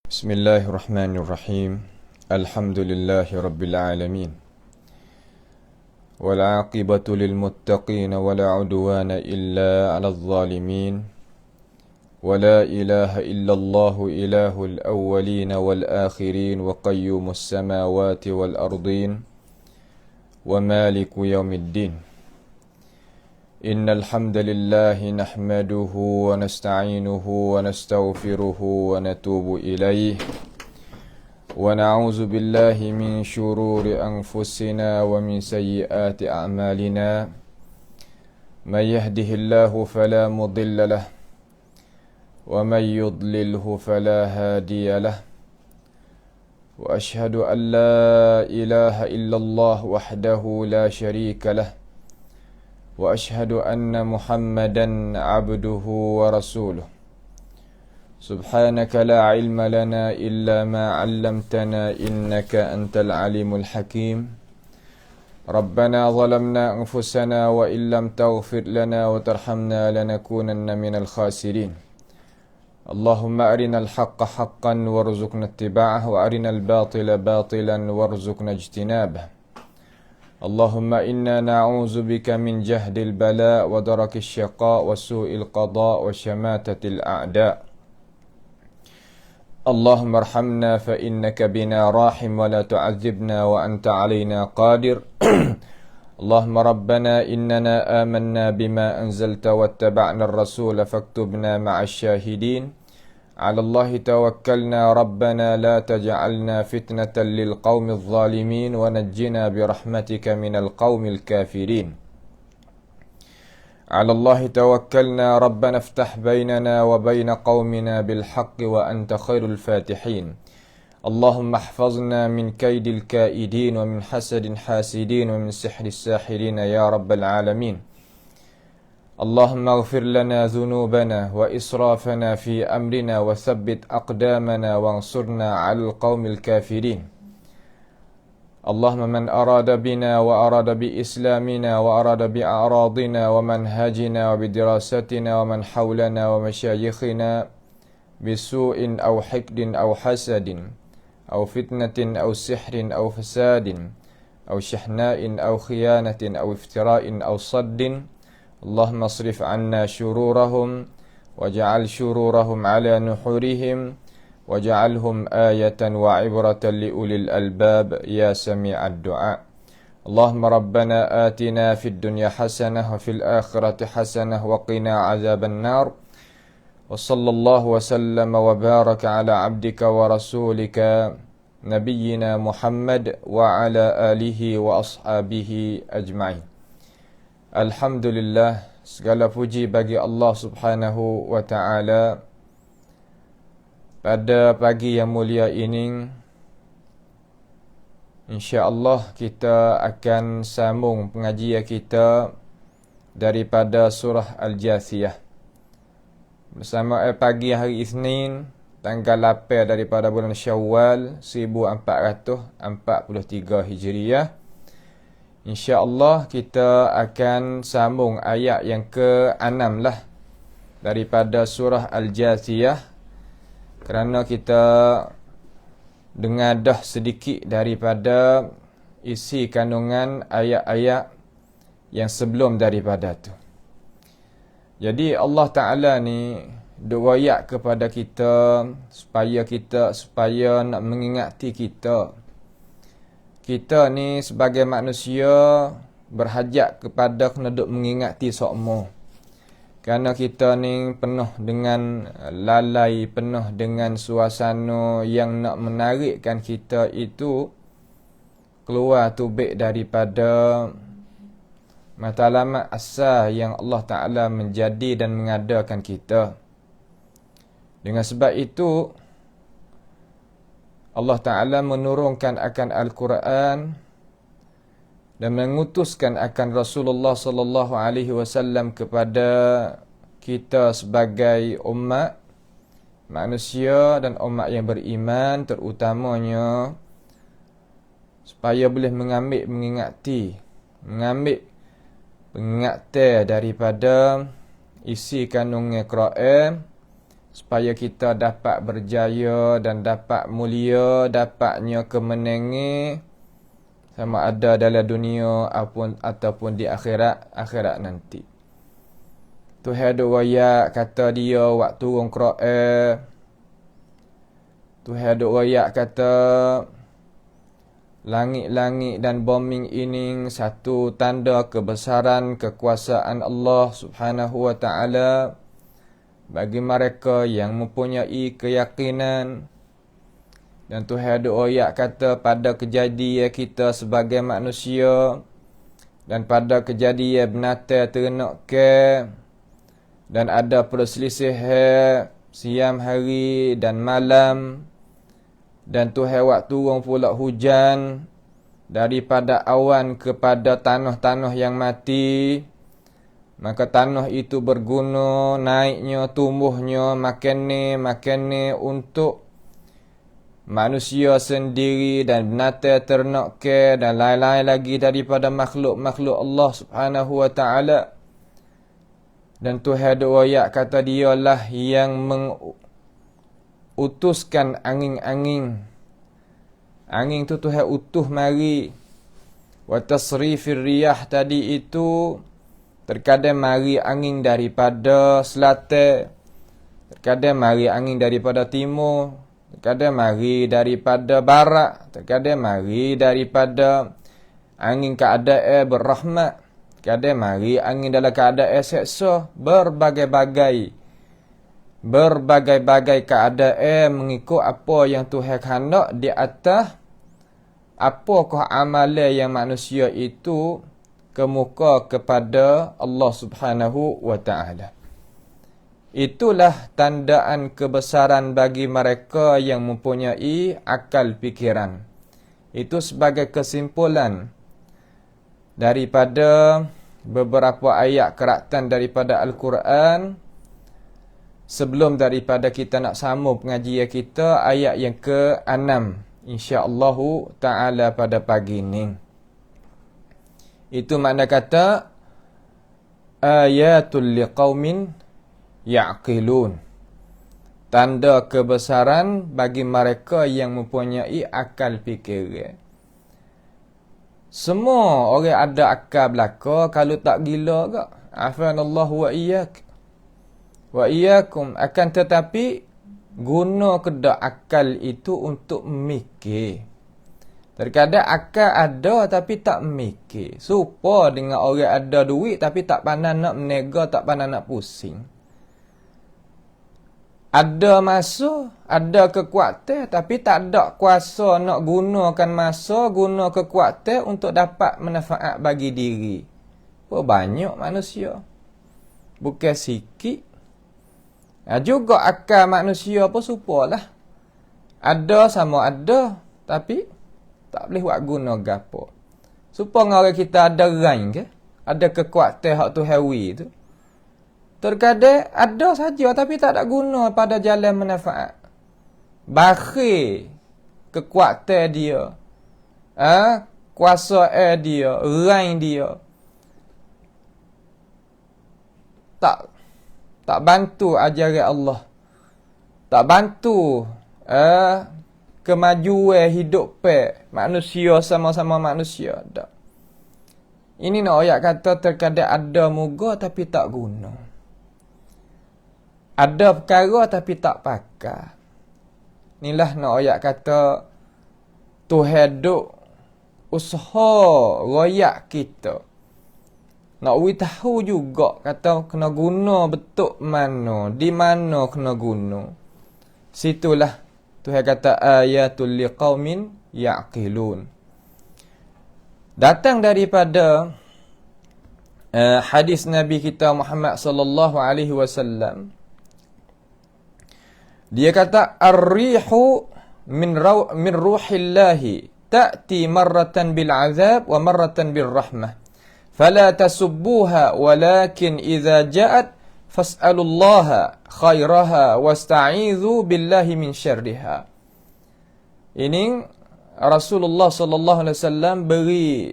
Bismillahirrahmanirrahim. Alhamdulillahi rabbil alamin. Wal 'aqibatu lil muttaqin wa la 'udwana illa 'alal zalimin. Wa la ilaha illallah ilahul awwalin wal akhirin wa qayyumus samawati wal ardin wa maliku yaumiddin. Innal hamdalillahi nahmaduhu wa nasta'inuhu wa nastaghfiruhu wa natubu ilayhi wa na'udzu billahi min shururi anfusina wa min sayyiati a'malina. May yahdihillahu fala mudilla lahu wa may yudlilhu fala hadiya lahu. Wa ashhadu an la ilaha illallah wahdahu la sharika lahu wa ashhadu anna Muhammadan abduhu wa rasuluh. Subhanaka la ilma lana illa ma 'allamtana innaka antal alimul hakim. Rabbana zalamna anfusana wa illam taghfir lana wa tarhamna lanakunanna minal khasirin. Allahumma arinal haqqa haqqan warzuqna ittiba'ah wa arinal batila batilan warzuqna ijtinabah. Allahumma inna na'udzu bika min jahdil bala wa darakis syaqa wa su'il qada wa syamatatil a'da. Allahumma arhamna fa innaka bina rahim wa la tu'adzibna wa anta 'alaina qadir. Allahumma rabbana innana amanna bima anzalta wattaba'na ar-rasula faktubna ma'asy syahidin. 'Ala Allahi tawakkalna rabbana la taj'alna fitnatan lil qaumidh zalimin wa najjina bi rahmatika minal qaumil kafirin. 'Ala Allahi tawakkalna rabbana iftah bainana wa bain qaumina bil haqqi wa anta khairul fatihin. Allahumma ihfazna min kaidil kaidin wa min hasadin hasidin wa min sihris sahirin ya rabbal alamin. Allahumma ighfir lana dhunubana wa israfana fi amrina wa thabbit aqdamana wa ansurna 'alal qaumil kafirin. Allahumma man arada bina wa arada bi islamina wa arada bi a'radina wa manhajina wa bi dirasatina wa man hawlana wa masyayikhina bisu'in aw hikdin aw hasadin aw fitnatin aw sihrin aw fasadin aw shahna'in aw khiyanatin aw iftira'in aw saddin. Allahumma asrif 'anna syururahum waj'al syururahum 'ala nuhurihim waj'alhum ayatan wa 'ibratan li ulil albab ya sami'ad du'a. Allahumma rabbana atina fid dunya hasanah wa fil akhirati hasanah wa qina 'adzaban nar. Wa sallallahu wa sallama wa baraka ala 'abdika wa rasulika nabiyyina Muhammad wa ala alihi wa ashabihi ajma'in. Alhamdulillah, segala puji bagi Allah Subhanahu wa ta'ala. Pada pagi yang mulia ini, insya-Allah kita akan sambung pengajian kita daripada surah Al-Jathiyah. Bersama pagi hari Isnin, tanggal 8 daripada bulan Syawal 1443 Hijriah. InsyaAllah kita akan sambung ayat yang ke-6 lah daripada surah Al-Jathiyah, kerana kita dengar dah sedikit daripada isi kandungan ayat-ayat yang sebelum daripada tu. Jadi Allah Ta'ala ni doayak kepada kita supaya nak mengingati kita. Kita ni sebagai manusia berhajat kepada kena duk mengingati sokmo. Kerana kita ni penuh dengan lalai, penuh dengan suasana yang nak menarikkan kita itu keluar tubik daripada matlamat asal yang Allah Ta'ala menjadi dan mengadakan kita. Dengan sebab itu Allah Ta'ala menurunkan akan Al-Quran dan mengutuskan akan Rasulullah sallallahu alaihi wasallam kepada kita sebagai umat manusia dan umat yang beriman, terutamanya supaya boleh mengambil pengingatan daripada isi kandungan Quran supaya kita dapat berjaya dan dapat mulia, dapatnya kemenangan sama ada dalam dunia ataupun di akhirat nanti. Tuhan doa kata dia waktu turun Quran. Tuhan doa kata langit-langit dan bumi ini satu tanda kebesaran kekuasaan Allah Subhanahu wa taala bagi mereka yang mempunyai keyakinan. Dan Tuhan doa kata pada kejadian kita sebagai manusia dan pada kejadian binatang ternak ke, dan ada perselisih siang hari dan malam, dan Tuhan waktu turun pula hujan daripada awan kepada tanah-tanah yang mati, maka tanah itu berguna, naiknya, tumbuhnya, makannya untuk manusia sendiri dan binatang ternak ke, dan lain-lain lagi daripada makhluk-makhluk Allah Subhanahu wa taala. Dan Tuhan doa kata dialah yang mengutuskan angin-angin. Angin tu Tuhan utuh mari. Wa tasrifir riyah tadi itu terkadang mari angin daripada selatan, terkadang mari angin daripada timur, terkadang mari daripada barat, terkadang mari daripada angin keadaan berrahmat, terkadang mari angin dalam keadaan seksa. Berbagai-bagai keadaan mengikut apa yang Tuhan hendak di atas apakah amalan yang manusia itu kemuka kepada Allah Subhanahu wa taala. Itulah tandaan kebesaran bagi mereka yang mempunyai akal fikiran. Itu sebagai kesimpulan daripada beberapa ayat keratan daripada Al-Quran. Sebelum daripada kita nak sambung pengajian kita, ayat yang ke-6 insya-Allah taala pada pagi ini. Itu makna kata ayatul liqaumin ya'qilun. Tanda kebesaran bagi mereka yang mempunyai akal fikir. Semua orang ada akal belaka, kalau tak gila ke? Afanallahu wa iyyak. Wa iyyakum, akan tetapi guna kedak akal itu untuk mikir. Terkadang akal ada tapi tak mikir. Serupa dengan orang ada duit tapi tak pandai nak menega, tak pandai nak pusing. Ada masa, ada kekuatan tapi tak ada kuasa nak gunakan masa, guna kekuatan untuk dapat manfaat bagi diri. Banyak manusia. Bukan sikit. Juga akal manusia pun serupalah. Ada sama ada tapi tak boleh buat guna gapo. Supaya orang kita ada rain ke? Ada kekuatan hak tu hawi tu. Terkadang ada saja tapi tak ada guna pada jalan manfaat. Bakhil kekuatan dia. Kuasa dia, rain dia. Tak bantu ajaran Allah. Tak bantu kemajuan hidup manusia sama-sama manusia. Tak. Ini nak ayat kata terkadang ada muga tapi tak guna. Ada perkara tapi tak pakai. Inilah nak ayat kata Tuhan duk usaha royak kita. Nak tahu juga kata kena guna betul mana, di mana kena guna. Situlah Tuhan kata ayatul liqaumin ya'qilun. Datang daripada hadis Nabi kita Muhammad sallallahu alaihi wasallam. Dia kata ar-rihu min ruhillahi ta'ti marratan bil azab wa marratan bir rahmah. Fala tasubbuha walakin idza ja'at fas'alullaha khairaha wasta'idzu billahi min syarriha. Ini Rasulullah sallallahu alaihi wasallam beri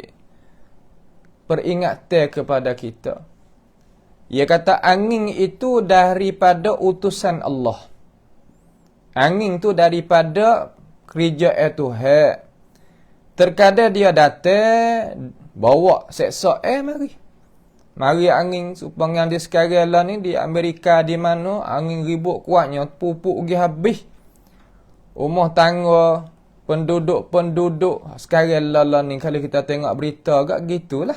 peringatan kepada kita. Ia kata angin itu daripada utusan Allah. Angin tu daripada kerja Tuhan. Terkadang dia datang bawa seksa mari. Mari angin supaya di sekarang lah ni di Amerika di mana angin ribut kuatnya pupuk pergi habis. Rumah tangga penduduk sekarang lah ni kalau kita tengok berita agak gitulah.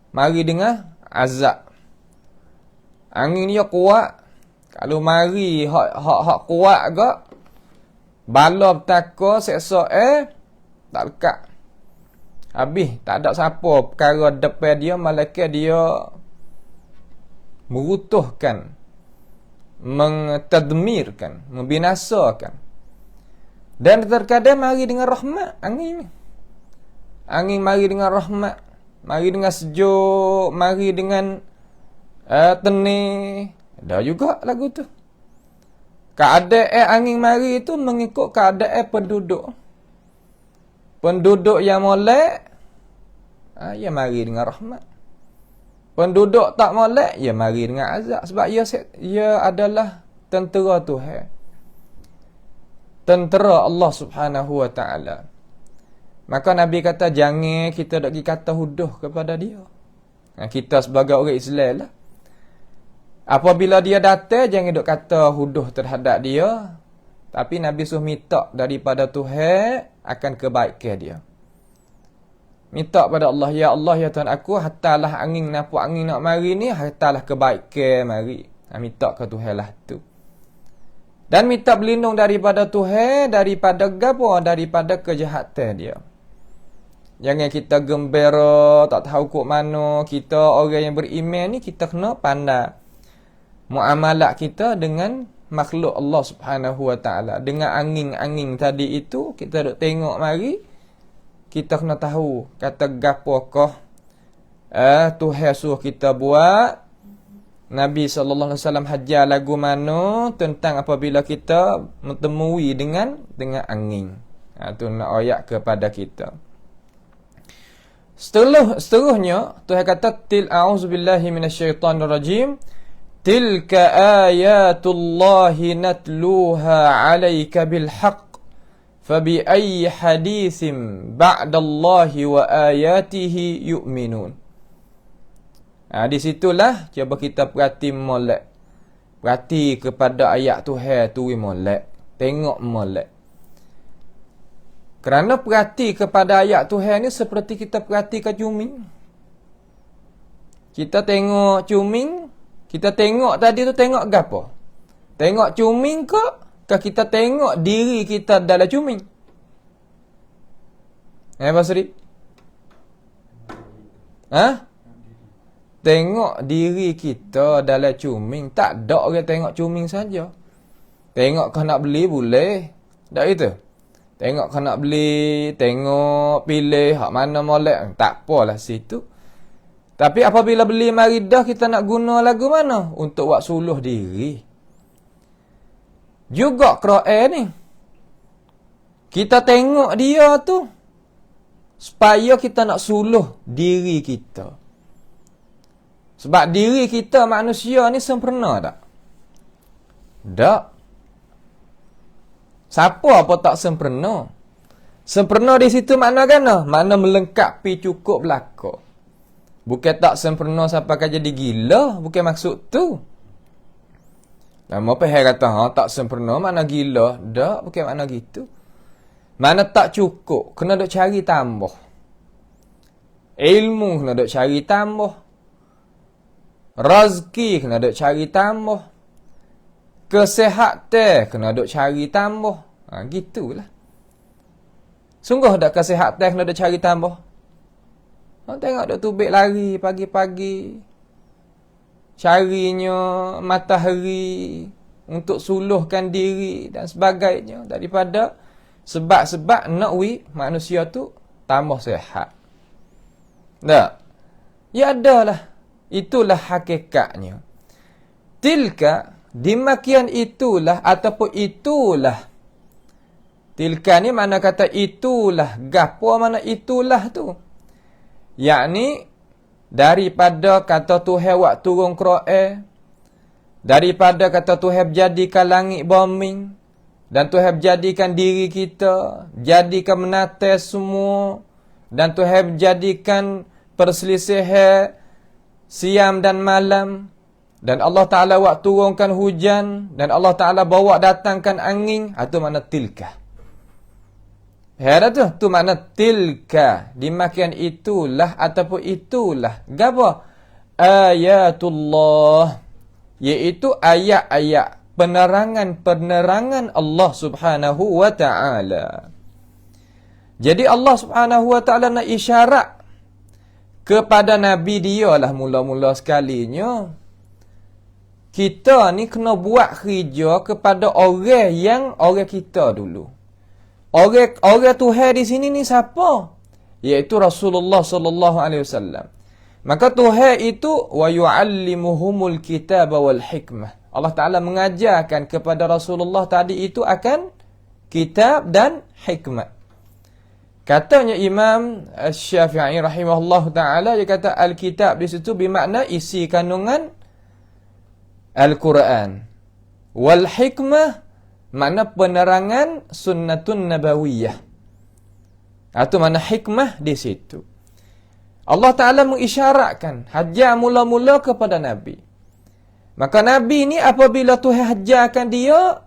Mari dengar azab. Angin dia kuat. Kalau mari hak kuat agak bala petaka seksa tak lekat. Habis tak ada siapa perkara depan dia, malaikat dia merutuhkan, mentadmirkan, membinasakan. Dan terkadang mari dengan rahmat angin. Angin mari dengan rahmat, mari dengan sejuk, mari dengan tenang. Ada juga lagu tu. Keadaan angin mari itu mengikut keadaan penduduk. Penduduk yang molek, ia mari dengan rahmat. Penduduk tak molek, ia mari dengan azab. Sebab ia adalah tentera Tuhan. Tentera Allah Subhanahu wa ta'ala. Maka Nabi kata, jangan kita nak pergi kata huduh kepada dia. Kita sebagai orang Islam lah. Apabila dia datang, jangan duk kata huduh terhadap dia. Tapi Nabi suruh minta daripada Tuhan akan kebaikan dia. Minta pada Allah, ya Allah, ya Tuhan aku, hatalah angin, napa angin nak mari ni, hatalah kebaikan mari. Minta ke Tuhan lah tu. Dan minta berlindung daripada Tuhan, daripada gapo, daripada kejahatan dia. Jangan kita gembira, tak tahu kok mana. Kita orang yang beriman ni, kita kena pandai muamalat kita dengan makhluk Allah Subhanahu wa ta'ala. Dengan angin-angin tadi itu, kita duk tengok mari, kita kena tahu kata gapokah Tuhan suruh kita buat. Nabi SAW hajar lagu mana tentang apabila kita menemui dengan angin. Itu nak ayat kepada kita. Seterusnya Tuhan kata a'udzubillahi minasyaitonirrajim. Tilka ayatullahi natluha 'alaika bilhaq. Fabi ayyi hadithin ba'dallahi wa ayatihi yu'minun. Di situlah cuba kita perhati molek. Perhati kepada ayat Tuhan tu molek. Tengok molek. Kerana perhati kepada ayat Tuhan ni seperti kita perhati ke cuming. Kita tengok cuming, kita tengok tadi tu tengok gapo? Tengok cuming ke kita tengok diri kita dalam cuming? Basri? Tengok diri kita dalam cuming. Tak ada orang tengok cuming saja. Tengok kau nak beli boleh. Tak itu? Tengok kau nak beli, tengok pilih hak mana molek. Tak apalah situ. Tapi apabila beli mari dah kita nak guna lagu mana? Untuk buat suluh diri. Juga Quran ni. Kita tengok dia tu supaya kita nak suluh diri kita. Sebab diri kita manusia ni sempurna tak? Tak. Siapa apa tak sempurna? Sempurna di situ makna kan? Makna melengkapi cukup belaka. Bukan tak sempurna sampai kan jadi gila. Bukan maksud tu. Lama pihak kata, tak sempurna makna gila. Tak, bukan makna gitu. Mana tak cukup, kena duk cari tambah. Ilmu kena duk cari tambah. Rezeki kena duk cari tambah. Kesihatan kena duk cari tambah. Gitulah. Sungguh tak kesihatan kena duk cari tambah? Tengok duk tubik lari pagi-pagi. Carinya matahari untuk suluhkan diri dan sebagainya. Daripada sebab-sebab nak manusia tu tambah sihat. Tak? Ya adalah. Itulah hakikatnya. Tilka, dimakian itulah ataupun itulah. Tilka ni mana kata itulah. Gapo mana itulah tu? Yakni daripada kata Tuhan wak turun Quran, daripada kata Tuhan jadikan langit bumi, dan Tuhan jadikan diri kita, jadikan menata semua, dan Tuhan jadikan perselisihan siam dan malam, dan Allah Ta'ala wak turunkan hujan, dan Allah Ta'ala bawa datangkan angin. Itu makna tilka. Hera tu makna tilka. Dimakian itulah ataupun itulah. Gapa? Ayatullah. Iaitu ayat-ayat penerangan-penerangan Allah Subhanahu wa Ta'ala. Jadi Allah Subhanahu wa Ta'ala nak isyarat kepada Nabi dia lah mula-mula sekalinya. Kita ni kena buat kerja kepada orang yang orang kita dulu. Orang Tuhan di sini ni siapa? Iaitu Rasulullah sallallahu alaihi wasallam. Maka Tuhan itu wa yu'allimuhumul kitaba wal hikmah. Allah Taala mengajarkan kepada Rasulullah tadi itu akan kitab dan hikmah. Katanya Imam Syafi'i rahimahullah taala, dia kata al-kitab di situ bermakna isi kandungan Al-Quran. Wal hikmah makna penerangan sunnatun nabawiyah. Itu makna hikmah di situ. Allah Ta'ala mengisyaratkan hajar mula-mula kepada Nabi. Maka Nabi ni apabila Tuhan hajarkan dia,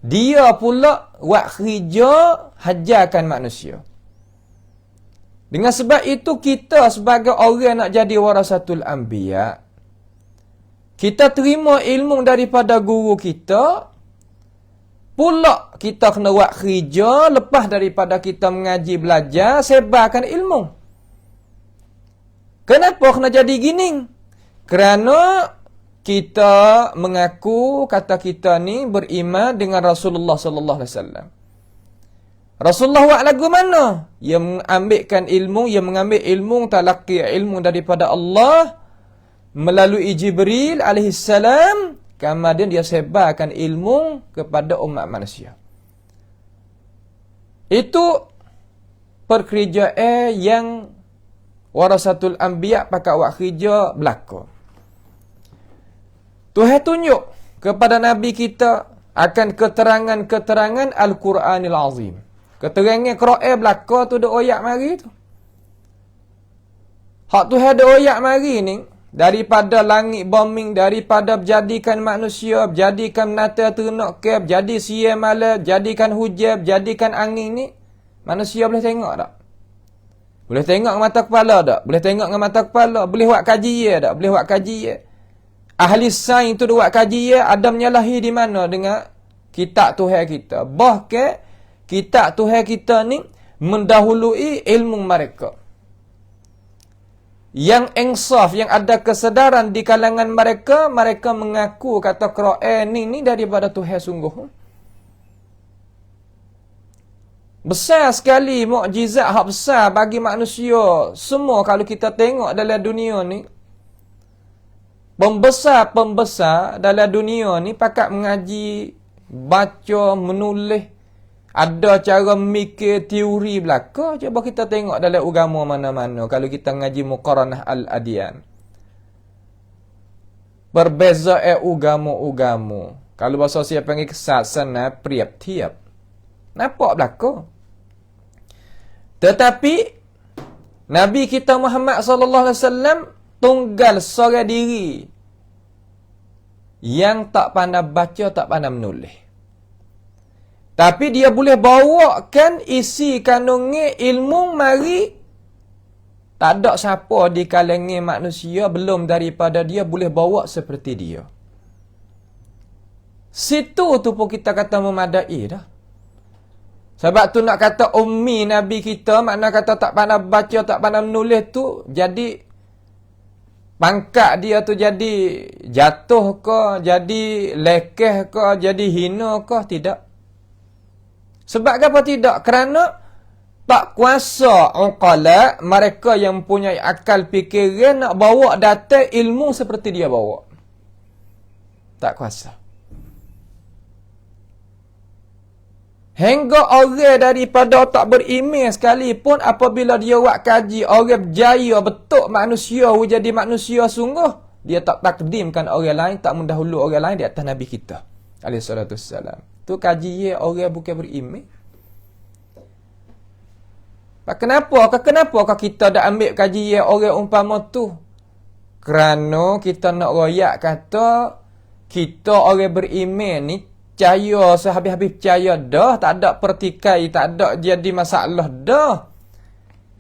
dia pula buat kerja hajarkan manusia. Dengan sebab itu kita sebagai orang nak jadi warasatul anbiya, kita terima ilmu daripada guru kita, pula kita kena buat kerja lepas daripada kita mengaji belajar, sebarkan ilmu. Kenapa kena jadi gini? Kerana kita mengaku kata kita ni beriman dengan Rasulullah sallallahu alaihi wasallam. Rasulullah buat lagu mana? Ia mengambilkan ilmu, ia mengambil ilmu, talaqi ilmu daripada Allah melalui Jibril alaihissalam, kemudian dia sebarkan ilmu kepada umat manusia. Itu pekerjaan yang warasatul anbiya pakai buat kerja belaka. Tuhan tunjuk kepada Nabi kita akan keterangan-keterangan Al-Quranil Azim. Keterangan Quran belaka tu ada oyak mari tu. Hak Tuhan ada oyak mari ni, daripada langit bumi, daripada jadikan manusia, jadikan menata ternak ke, jadi siang malam, jadikan hujan, jadikan angin ni, manusia boleh tengok tak? Boleh tengok dengan mata kepala tak? Boleh tengok dengan mata kepala. Boleh buat kajian tak? Boleh buat kajian. Ahli sains tu buat kajian, ada menyalahi di mana dengan kitab Tuhan kita. Bahkan kitab Tuhan kita ni mendahului ilmu mereka. Yang insaf, yang ada kesedaran di kalangan mereka, mereka mengaku kata Quran ni daripada Tuhan sungguh. Besar sekali mukjizat hak besar bagi manusia semua kalau kita tengok dalam dunia ni. Pembesar-pembesar dalam dunia ni pakat mengaji, baca, menulis, ada cara mikir teori belaka. Cuba kita tengok dalam agama mana-mana kalau kita ngaji muqaranah al-adyan. Perbezaan agama-agama. Kalau bahasa saya panggil kesasana priap tiap. Nampak belaka. Tetapi Nabi kita Muhammad sallallahu alaihi wasallam tunggal seorang diri yang tak pandai baca, tak pandai menulis. Tapi dia boleh bawakan isi kandungnya ilmu mari. Tak ada siapa di kalangan manusia belum daripada dia boleh bawa seperti dia. Situ tu pun kita kata memadai dah. Sebab tu nak kata ummi Nabi kita, makna kata tak pandai baca, tak pandai menulis tu, jadi pangkat dia tu jadi jatuh ke, jadi lekeh ke, jadi hina ke, tidak. Sebab apa tidak? Kerana tak kuasa uqala, mereka yang mempunyai akal fikiran nak bawa data ilmu seperti dia bawa. Tak kuasa. Hingga orang daripada tak beriman sekalipun apabila dia buat kaji, orang berjaya betul manusia jadi manusia sungguh, dia tak takdimkan orang lain, tak mendahulu orang lain di atas Nabi kita alaihi salatu wassalam. Tu kaji orang bukan beriman. Kenapa kita dah ambil kaji orang umpama tu? Kerana kita nak royak kata kita orang beriman ni percaya sehabis-habis percaya dah, tak ada pertikai, tak ada jadi masalah dah.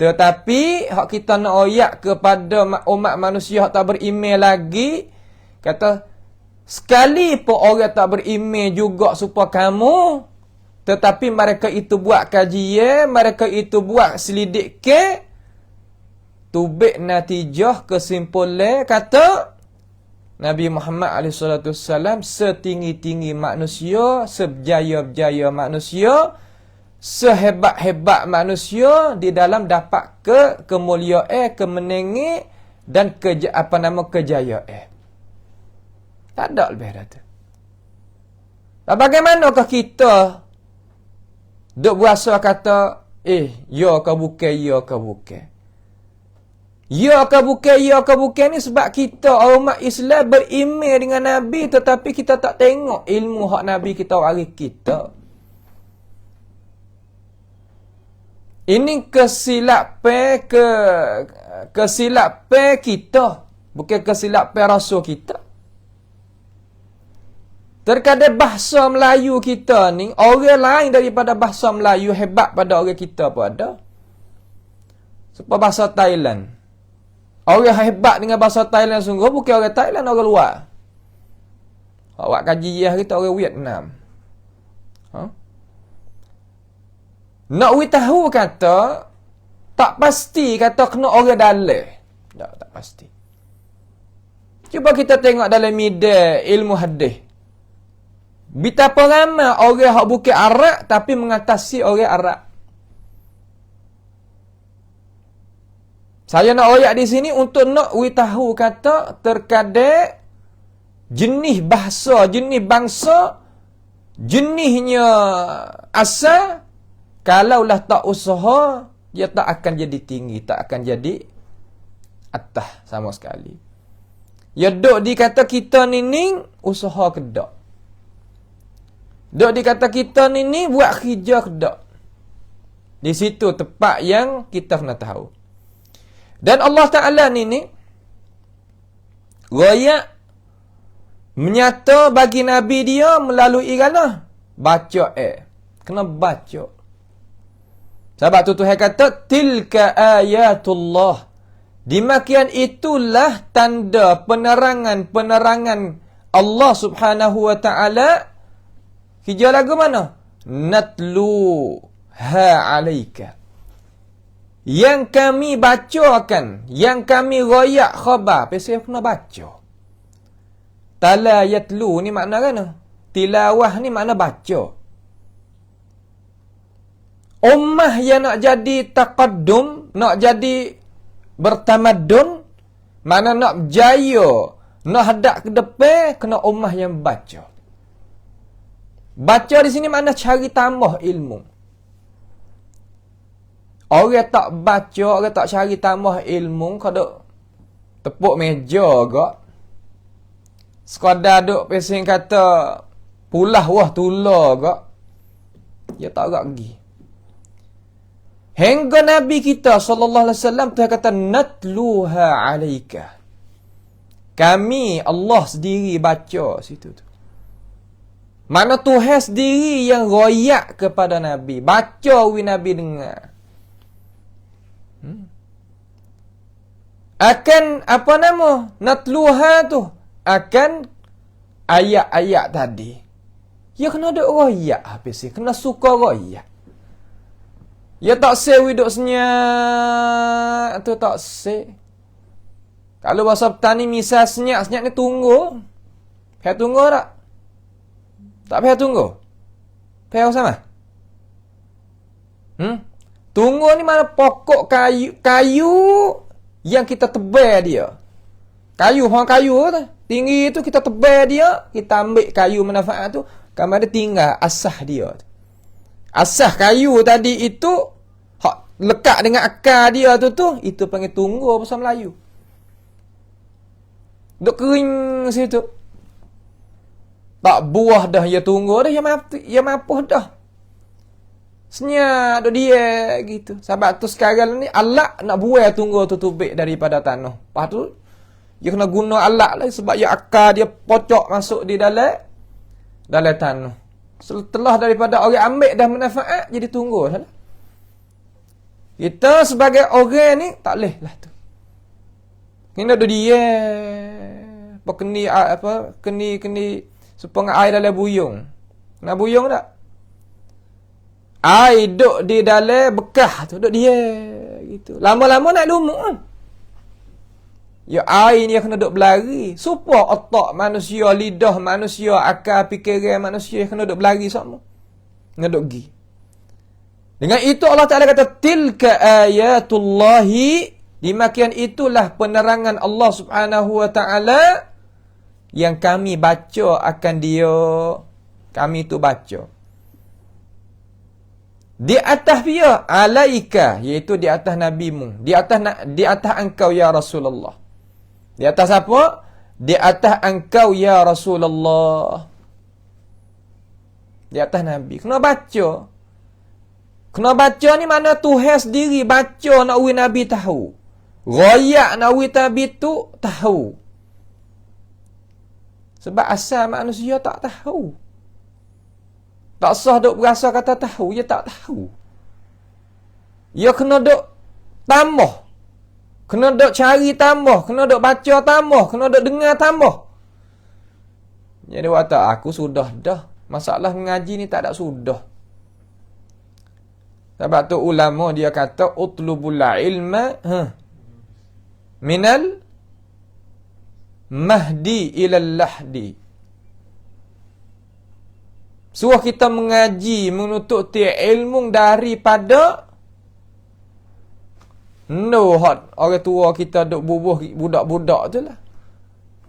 Tetapi hak kita nak royak kepada umat manusia hak tak beriman lagi, kata sekali pun orang tak beriman juga supaya kamu, tetapi mereka itu buat kajian, mereka itu buat selidik ke, tubik natijah kesimpulan kata Nabi Muhammad SAW setinggi-tinggi manusia, sebejaya-bejaya manusia, sehebat-hebat manusia di dalam dapat kemuliaan, kemenangan dan kejayaan. Tak ada lebih dah tu. Dan bagaimanakah kita duk berasa kata ya ke bukan, ya ke bukan. Ya ke bukan, ya ke bukan ni sebab kita umat Islam beriman dengan Nabi, tetapi kita tak tengok ilmu hak Nabi kita wari kita. Ini kesilapan kita, bukan kesilapan rasul kita. Terkadang bahasa Melayu kita ni, orang lain daripada bahasa Melayu hebat pada orang kita pun ada. Sebab bahasa Thailand, orang hebat dengan bahasa Thailand sungguh bukan orang Thailand, orang luar. Awak kaji kita orang Vietnam. Nak tahu kata tak pasti kata kena orang dalam. Tak pasti. Cuba kita tengok dalam media ilmu hadis. Betapa ramai orang hak bukan Arab tapi mengatasi orang Arab. Saya nak royak di sini untuk nak tahu kata terkadang jenis bahasa, jenis bangsa, jenisnya asal, kalaulah tak usaha, dia tak akan jadi tinggi, tak akan jadi atas sama sekali. Ya dok dikata kita ni usaha kedak. Dok dikata kita ni buat kerja kedak. Di situ tempat yang kita kena tahu. Dan Allah Ta'ala ni royak menyata bagi Nabi dia melalui baca kena baca. Sebab tu Tuhan kata tilka ayatullah. Demikian itulah tanda penerangan Allah Subhanahu wa Ta'ala. Hijau lagu mana? Natluha alaika. Yang kami bacakan, yang kami royak khabar, pasal kena baca. Tala yatlu ni makna kan? Tilawah ni makna baca. Ummah yang nak jadi taqaddum, nak jadi bertamadun, mana nak berjaya, nak hadap ke depan, kena ummah yang baca. Baca di sini makna cari tambah ilmu. Orang tak baca, orang tak cari tambah ilmu, kau duk tepuk meja agak. Sekadar duk pesing kata pulah wah tula agak. Dia tak agak pergi. Hingga Nabi kita sallallahu alaihi wasallam Tuhan kata natluha alaika. Kami Allah sendiri baca situ tu. Mana Tuhan sendiri yang royak kepada Nabi, baca Nabi dengar. Akan apa nama? Natluha tu akan ayat-ayat tadi. Ya kena ada royak habis, kena suka royak. Ya tak sewi duk senyap tu tak se. Kalau bahasa petani misal senyap ni tunggu. Payah tunggu tak? Tak payah tunggu. Payah sama? Tunggu ni mana pokok kayu yang kita tebal dia. Kayu tu tinggi tu kita tebal dia, kita ambil kayu manfaat tu, kamar dia tinggal asah dia. Asas kayu tadi itu hak lekat dengan akar dia tu itu panggil tunggur bahasa Melayu. Duk kering situ. Tak buah dah ya tunggur dah ya mapuh dah. Senyap duk dia gitu. Sebab tu sekarang ni alat nak buai tunggur tu tubik daripada tanah. Lepas tu dia kena guna alat lah sebab ya akar dia pocok masuk di dalam tanah. Setelah daripada orang ambil dah manfaat jadi tunggu dah. Kita sebagai orang ni tak boleh lah tu. Kena duduk dia keni supaya air dalam buyung. Nak buyung tak? Air duduk di dalam bekah tu, duduk dia gitu. Lama-lama nak lumuk kan. Ya air ni kena duduk berlari. Supaya otak manusia, lidah manusia, akal fikiran manusia kena duduk berlari semua. Kena duduk pergi. Dengan itu Allah Ta'ala kata, tilka ayatullahi. Demikian itulah penerangan Allah Subhanahu Wa Ta'ala yang kami baca akan dia. Kami tu baca. Di atas dia, alaika, iaitu di atas nabimu. Di atas engkau ya Rasulullah. Di atas apa? Di atas engkau ya Rasulullah. Di atas Nabi. Kena baca. Kena baca ni mana Tuhan sendiri baca nak uwi Nabi tahu. Royak nak uwi Nabi tu tahu. Sebab asal manusia tak tahu. Tak sah duk berasa kata tahu. Dia tak tahu. Dia kena duk tambah. Kena duk cari tambah. Kena duk baca tambah. Kena duk dengar tambah. Jadi waktu aku sudah dah. Masalah mengaji ni tak ada sudah. Sebab tu ulama dia kata utlubul ilma minal mahdi ilal lahdi. Suruh kita mengaji, menuntut ilmu daripada orang tua kita duk bubuh budak-budak tu lah.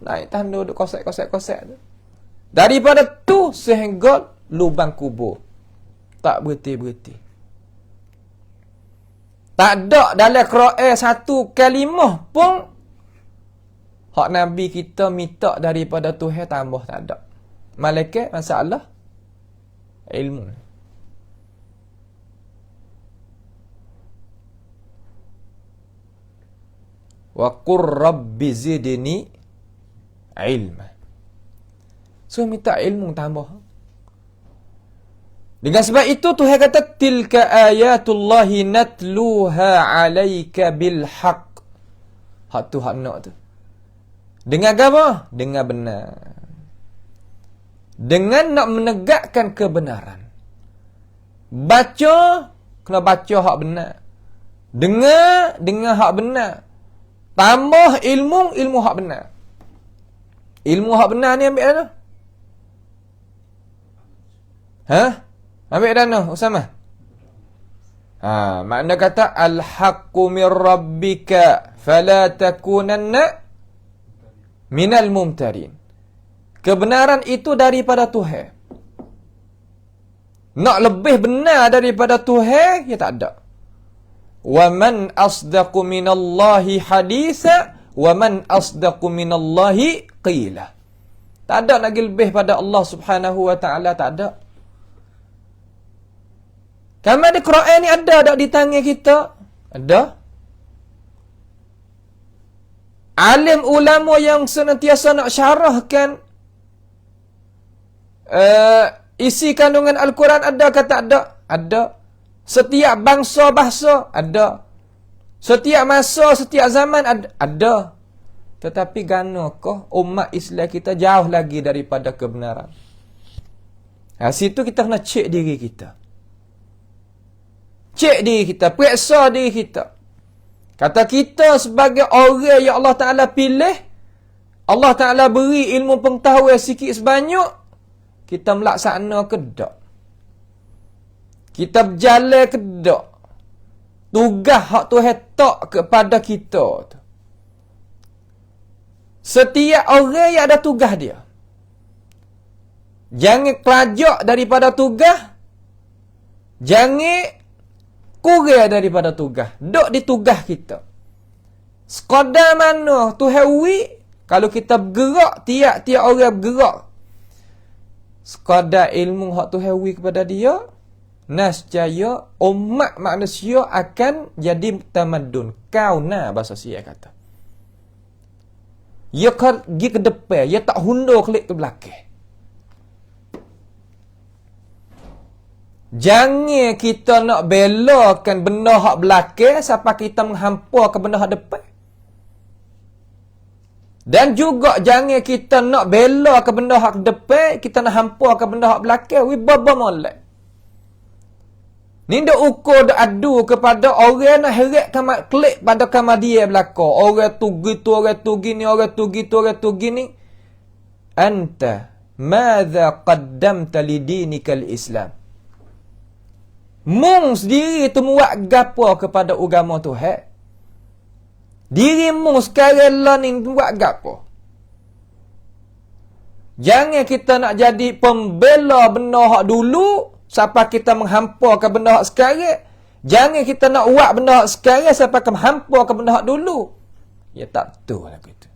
Naik tanda duk kosek tu. Daripada tu sehingga lubang kubur. Tak berhenti-berhenti. Tak ada dalam Quran satu kalimah pun hak Nabi kita minta daripada Tuhan tambah, tak ada. Malaikat masalah ilmu. Wa qur rabbi zidni ilma. So minta ilmu tambah. Dengan sebab itu Tuhan kata tilka ayatullahi natluha alaika bil haqq. Hak tu hak nak tu. Dengan apa? Dengan benar. Dengan nak menegakkan kebenaran. Baca, kena baca hak benar. Dengar hak benar. Tambah ilmu hak benar. Ilmu hak benar ni ambil mana? Ambil dana, Usama? Makna kata al-haqqu min rabbika fala takunanna minal mumtarin. Kebenaran itu daripada Tuhan. Nak lebih benar daripada Tuhan, ya tak ada. Wa man asdaqu minallahi haditha wa man asdaqu minallahi qila. Tak ada lagi lebih pada Allah Subhanahu Wa Ta'ala, tak ada. Kamar di Quran ni ada tak di tangan kita? Ada. Alim ulama yang senantiasa nak syarahkan isi kandungan Al-Quran ada ke tak ada? Ada. Setiap bangsa bahasa ada. Setiap masa, setiap zaman ada. Tetapi ganakah umat Islam kita jauh lagi daripada kebenaran? Situ kita kena cek diri kita. Cek diri kita, periksa diri kita. Kata kita sebagai orang yang Allah Ta'ala pilih, Allah Ta'ala beri ilmu pengetahuan sikit sebanyak, kita melaksana ke tak? Kita berjalan ke tak? Tugas hak Tuhan tak kepada kita tu. Setiap orang yang ada tugas dia. Jangan kelajak daripada tugas. Jangan kurang daripada tugas. Duk di tugas kita. Sekadar mana Tuhan wi, kalau kita bergerak, tiap-tiap orang bergerak. Sekadar ilmu hak Tuhan wi kepada dia, nascaya umat manusia akan jadi tamadun. Kauna bahasa Sia kata. Ia pergi ke depan, ia tak hundur klik ke belakang. Jangan kita nak belakan benda hak belakang sampai kita menghampur ke benda hak depan. Dan juga jangan kita nak bela ke benda hak depan, kita nak hampur ke benda hak belakang. Wi baba molek. Ni dak ukur dak adu kepada orang nak heret kamar klik pada kamar dia belakang. Orang tu gitu, orang tu gini, orang tu gitu, orang tu gini. Anta madza qaddamta lidinikal Islam? Mung sendiri tu buat gapo kepada agama Tuhan? Dirimu sekarang lah ni buat gapo? Jangan kita nak jadi pembela benda hak dulu sampai kita menghampur ke benda hak sekarang. Jangan kita nak buat benda hak sekarang sampai kita menghampur ke benda hak dulu. Ya tak betul lagu itu.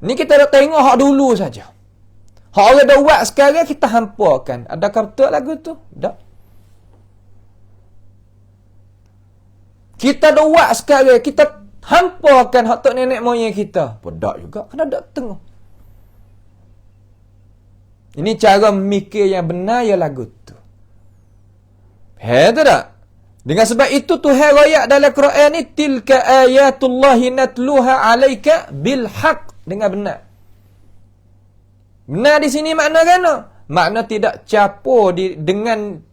Ni kita nak tengok hak dulu saja. Hak orang dah buat sekarang kita hampurkan. Adakah betul lagu tu? Tak. Kita dah buat sekarang, kita hampurkan hak tok nenek moyang kita. Pedak juga, kena dak tengok. Ini cara mikir yang benar ya lagu tu. Tu tak? Dengan sebab itu Tuhan royak dalam Quran ni, tilka ayatullahi natluha alaika bil haq, dengan benar. Benar di sini makna kan? Makna tidak campur dengan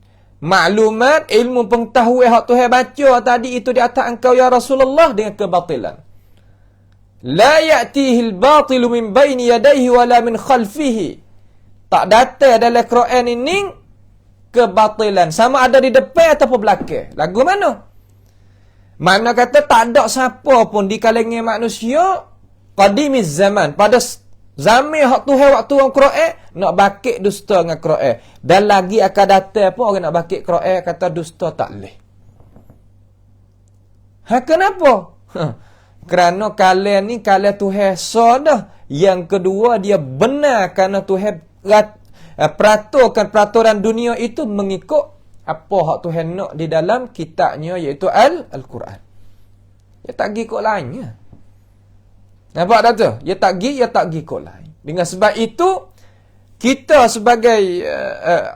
maklumat, ilmu pengetahuan hak Tuhan baca tadi itu di atas engkau ya Rasulullah dengan kebatilan. La ya'tihi al-batilu min baini yadayhi wala min khalfihi. Tak datang dalam Quran ini kebatilan, sama ada di depan ataupun belakang. Lagu mana? Makna kata tak ada siapa pun di kalangan manusia qadimiz zaman, pada zaman hak Tuhan waktu orang Quran nak bakik dusta dengan Quran. Dan lagi akan datang pun orang nak bakik Quran kata dusta tak leh. Kenapa? Kerana kalian ni kalian Tuhan dah. Yang kedua dia benar kerana Tuhan peraturkan peraturan dunia itu mengikut apa hak Tuhan nak di dalam kitabnya, iaitu Al-Quran. Dia tak pergi ikut lainnya. Nampak tak tu? Dia tak pergi ikut lain. Dengan sebab itu, kita sebagai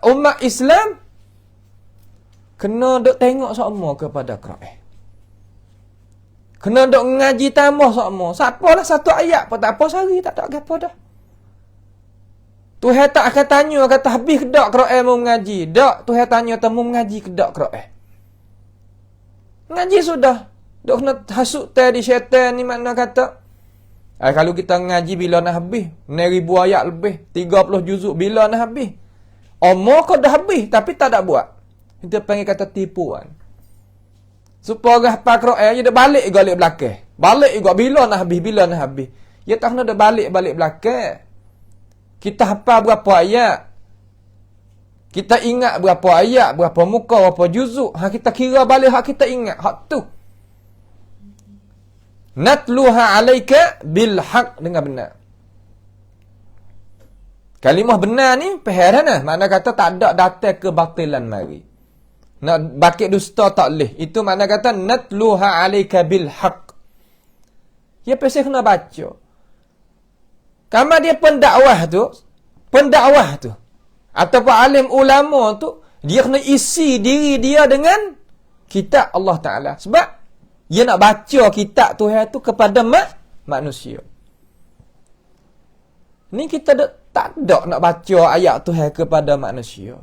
umat Islam kena duk tengok sama kepada Quran. Kena duk ngaji tambah sama. Siapalah satu ayat pun tak apa sehari, tak ada apa dah. Tuhan tak akan tanya kata habis ke dak Quran mau mengaji. Dak, Tuhan tanya temu mengaji ke dak Quran. Ngaji sudah. Duk kena hasut tadi syaitan ni, makna kata kalau kita ngaji bila nak habis? 9,000 ayat lebih. 30 juzuk bila nak habis? Omor kau dah habis tapi tak ada buat. Kita panggil kata tipuan. Supaya orang hafal Quran, dia dah balik balik belakang. Balik juga bila nak habis, bila nak habis. Dia tak kena dah balik belakang. Kita hafal berapa ayat? Kita ingat berapa ayat, berapa muka, berapa juzuk. Kita kira balik hak kita ingat. Hak tu. Natluha alaika bil haq, dengan benar. Kalimah benar ni perhatian. Makna kata tak ada datang kebatilan mari. Nak bakit dusta tak leh. Itu makna kata natluha alaika bil haq. Ya pasal kena baca. Kama dia pendakwah tu ataupun alim ulama tu, dia kena isi diri dia dengan kitab Allah Ta'ala. Sebab dia nak baca kitab Tuhan tu kepada manusia. Ni kita tak ada nak baca ayat Tuhan kepada manusia.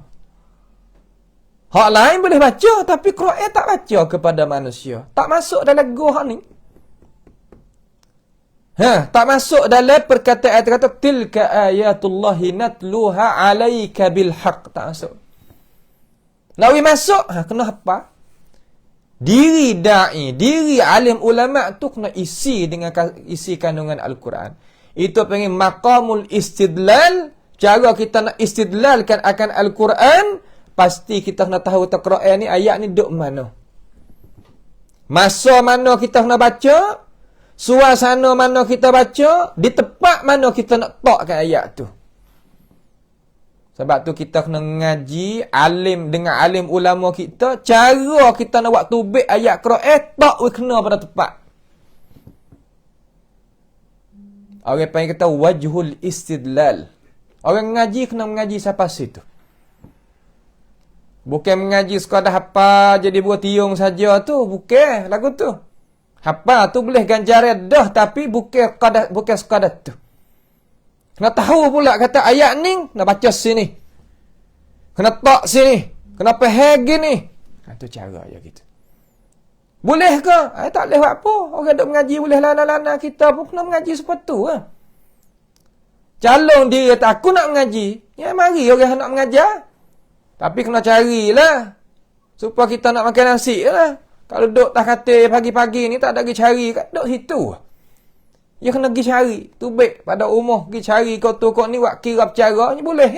Hak lain boleh baca, tapi Quran tak baca kepada manusia. Tak masuk dalam goh ni. Tak masuk dalam perkataan kata tilka ayatullahi natluha alaika bil haq. Tak masuk. Nawi masuk, kena apa? Diri da'i, diri alim ulama tu kena isi dengan isi kandungan Al-Quran. Itu panggil maqamul istidlal. Cara kita nak istidlalkan akan Al-Quran pasti kita kena tahu Quran ni ayat ni duk mana. Masa mana kita kena baca, suasana mana kita baca, di tempat mana kita nak takkan ayat tu. Sebab tu kita kena ngaji alim dengan alim ulama kita, cara kita nak buat tubik ayat Quran tak kena pada tepat. Orang panggil kata wajhul istidlal. Orang ngaji kena mengaji siapa situ. Bukan mengaji sekadar hafal jadi buat tiung saja tu, bukan lagu tu. Hafal tu boleh ganjaran dah, tapi bukan sekadar tu. Kena tahu pula kata ayat ni, nak baca sini. Kena tak sini. Kena faham gini. Itu cara je gitu. Boleh ke? Tak boleh buat apa. Orang duk mengaji boleh lana-lana, kita pun kena mengaji seperti tu. Calon dia kata, aku nak mengaji. Ya, mari orang nak mengajar. Tapi kena carilah. Supaya kita nak makan nasi lah. Kalau duk tak kata pagi-pagi ni tak ada pergi cari. Duk situ. Ya kena pergi cari. Tubik pada umur. Pergi cari kau tu kau ni buat kira bercara ni boleh.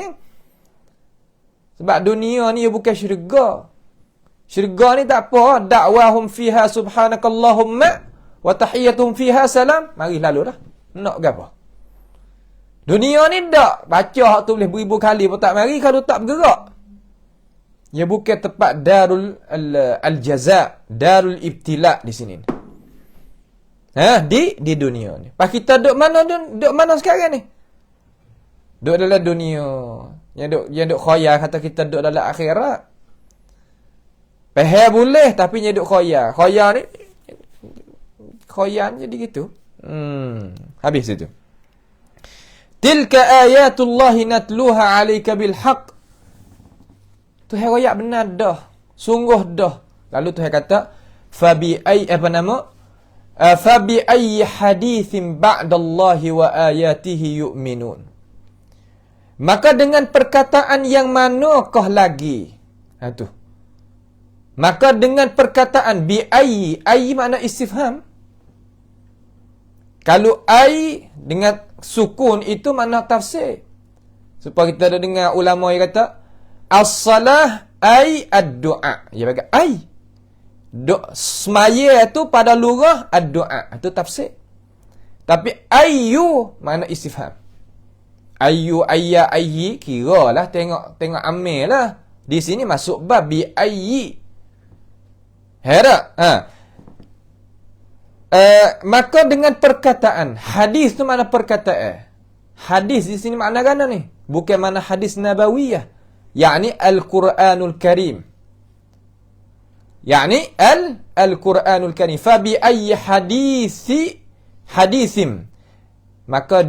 Sebab dunia ni bukan syurga. Syurga ni tak apa. Da'wahum fiha subhanakallahumma wa tahiyyatuhum fiha salam. Mari lalu dah. Nak ke apa? Dunia ni tak. Baca hak tu boleh beribu kali pun tak mari kalau tak bergerak. Ya bukan tempat darul al-jaza, darul ibtila di sini. Di dunia ni. Pas kita duduk mana sekarang ni? Duduk dalam dunia. Yang duduk khoyal kata kita duduk dalam akhirat. Pahal boleh tapi yang duduk khoyal. Khoyal ni khoyal jadi gitu. Habis itu. Tilka ayatullahi natluha 'alaika bil haqq. Tuhan royak benar dah. Sungguh dah. Lalu Tuhan kata, fabi ayyi hadithin ba'dallahi wa ayatihi yu'minun. Maka dengan perkataan yang manakah lagi? Tu. Maka dengan perkataan bi ayyi makna istifham. Kalau ai dengan sukun itu makna tafsir. Supaya kita ada dengar ulama yang kata as-salah ay ad-du'a. Dia bagi ay. Semaya itu pada lurah ad-du'a. Itu tafsir. Tapi ayyu makna istifham. Ayyu ayya ayyi kira lah tengok amil lah. Di sini masuk bab bi ayyi. Hera. Maka dengan perkataan, hadis tu mana perkataan? Hadis di sini makna gana ni? Bukan mana hadis nabawiyah. Yani Al-Quranul Karim. Yani Al-Quranul Karim. Fabi ayyi hadisim. Maka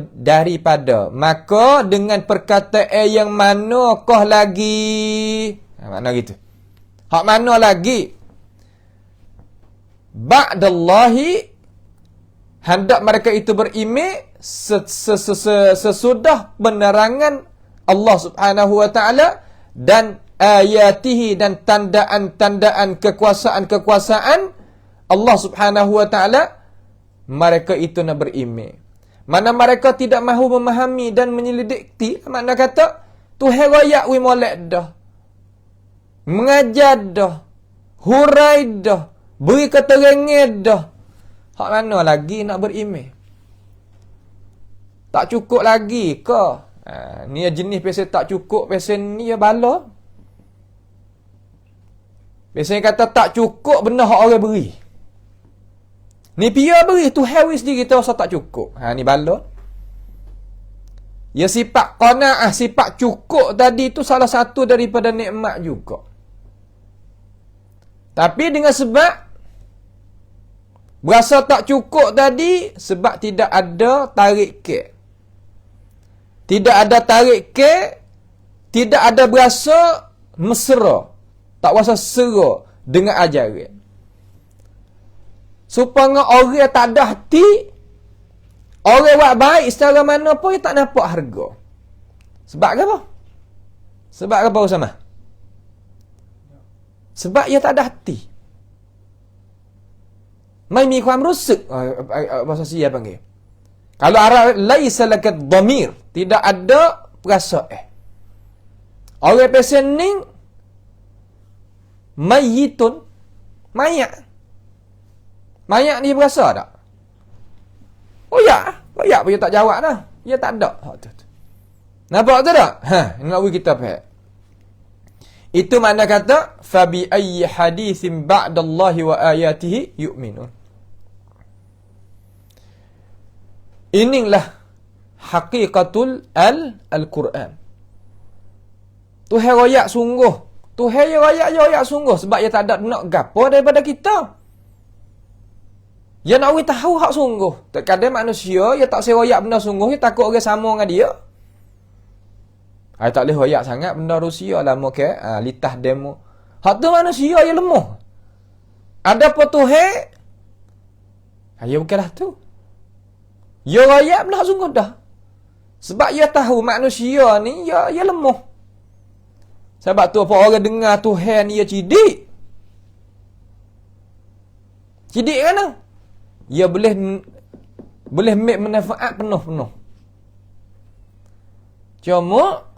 dengan perkataan yang manakah lagi? Makna gitu. Hak mana lagi? Ba'dallahi, hendak mereka itu beriman sesudah penerangan Allah Subhanahu wa taala dan ayatihi dan tandaan-tandaan kekuasaan Allah Subhanahu wa taala, mereka itu nak beriman. Mana mereka tidak mahu memahami dan menyelidiki, makna kata Tuhan royak wi molek dah. Mengajar dah. Hurai dah. Beri keterangan dah. Hak mana lagi nak beriman? Tak cukup lagi ke? Ni jenis pesen tak cukup, pesen ni ya bala. Pesen kata tak cukup benda hak orang beri. Ni pia beri tu hawi sendiri tahu rasa tak cukup. Ni bala. Ya sifat qanaah, sifat cukup tadi tu salah satu daripada nikmat juga. Tapi dengan sebab berasa tak cukup tadi sebab tidak ada tarik ke. Tidak ada tarik ke, tidak ada berasa mesra, tak berasa sera dengan ajaran. Supaya orang tak ada hati, orang buat baik secara mana pun dia tak nampak harga. Sebab apa? Sebab apa Usama? Sebab dia tak ada hati. Mai mi kuam rusuk, bahasa Sia panggil. Kalau Arab laisa lakat dhamir, tidak ada perasaan. Orang pesen ni Mayyitun. Mayat. Mayat ni berasa tak? Royak pun dia tak jawab dah. Dia tak ada. Nampak tu tak? Ini nak bagi kita faham. Itu makna kata fabi ayyi haditsin ba'dallahi wa ayatihi yu'minun. Inilah haqiqatul al-Quran. Tuhan royak sungguh. Tuhan dia royak sungguh sebab dia tak ada nak gapo daripada kita. Dia nak we tahu hak sungguh. Terkadang manusia dia tak seroyak benda sungguh, dia takut orang sama dengan dia. Ai tak boleh royak sangat benda Rusia lama ke litah demo. Hak tu manusia yang lemah. Ada apa Tuhan? Ya bukanlah tu. Dia royak benda sungguh dah. Sebab dia tahu manusia ni dia lemah. Sebab tu apa orang dengar Tuhan dia cidik. Cidik kan? Dia boleh make manfaat penuh-penuh. Cuma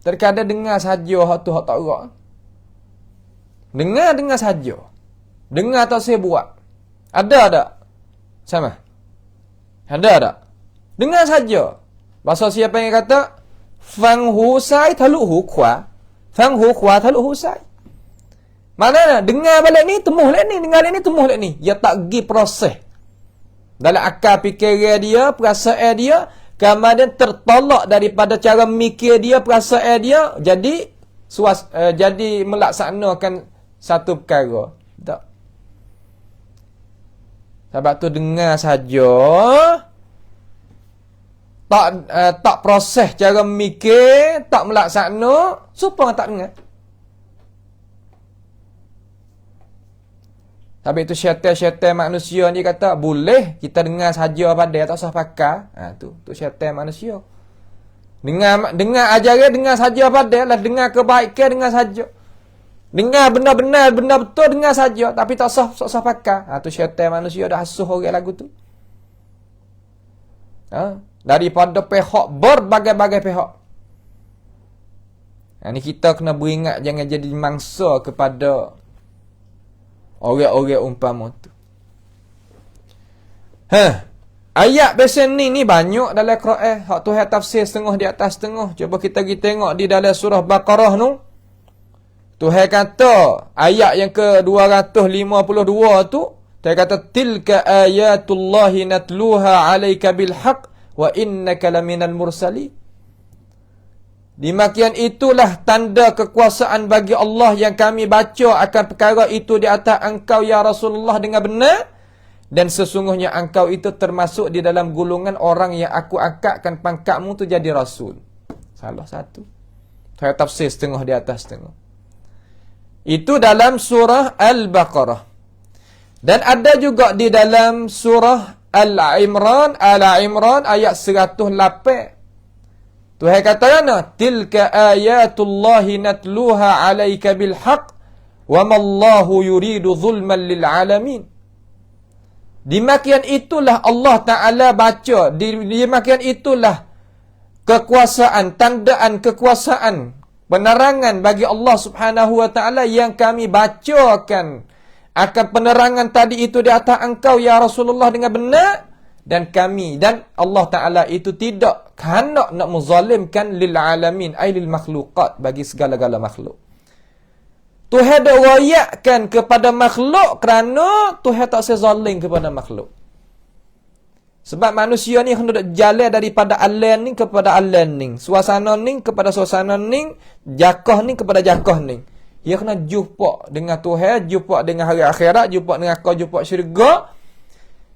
terkadang dengar saja hak tu hak tak gerak. Dengar saja. Dengar tak saya buat. Ada tak? Sama. Ada tak? Dengar saja. Bahasa siapa yang kata Fang hu sai thaluk hu khwa. Fang hu khwa thaluk hu sai. Mana dengar balik ni, temuh lek ni, dengar lek ni, temuh lek ni. Dia tak pergi proses. Dalam akal fikiran dia, perasaan dia, kemudian tertolak daripada cara mikir dia, perasaan dia, jadi jadi melaksanakan satu perkara. Tak. Sebab tu dengar saja. Tak proses cara mikir, tak melaksana, supaya tak dengar. Tapi itu syaitan manusia ni kata, boleh kita dengar saja pada tak usah pakai. Tu syaitan manusia. Dengar ajaran, dengar saja pada lah, dengar kebaikan, dengar saja. Dengar benda-benar, benda betul, dengar saja. Tapi tak usah pakai. Tu syaitan manusia dah asuh orang lagu tu. Daripada pihak berbagai-bagai pihak. Ini kita kena beringat jangan jadi mangsa kepada orang-orang umpama tu. Ayat besen ni banyak dalam Quran. Hak Tuhan tafsir setengah di atas setengah. Cuba kita pergi tengok di dalam surah Baqarah tu. Tuhan kata ayat yang ke-252 tu, Tuhan kata tilka ayatullahi natluha 'alaika bil haqq wa innaka laminal mursali. Demikian itulah tanda kekuasaan bagi Allah yang kami baca akan perkara itu di atas engkau ya Rasulullah dengan benar, dan sesungguhnya engkau itu termasuk di dalam golongan orang yang aku angkatkan pangkatmu tu jadi rasul. Salah satu. Saya tafsir setengah di atas setengah. Itu dalam surah Al-Baqarah. Dan ada juga di dalam surah Al-Imran ayat 108. Tuhan kata yana tilka ayatullahi natluha 'alaika bil haqq wa mallahu yuridu zulman lil alamin. Demikian itulah Allah Taala baca, demikian itulah kekuasaan, tandaan kekuasaan, penerangan bagi Allah Subhanahu wa taala yang kami bacakan akan penerangan tadi itu di atas engkau ya Rasulullah dengan benar, dan kami dan Allah Taala itu tidak hendak nak menzalimkan lil alamin ay lil makhluqat, bagi segala-gala makhluk. Tuhan dak royakkan kepada makhluk kerana Tuhan tak sezalim kepada makhluk. Sebab manusia ni hendak jalan daripada alam ni kepada alam ni, suasana ni kepada suasana ni, jakah ni kepada jakah ni. Dia kena jumpa dengan Tuhan, jumpa dengan hari akhirat, jumpa dengan kau, jumpa syurga.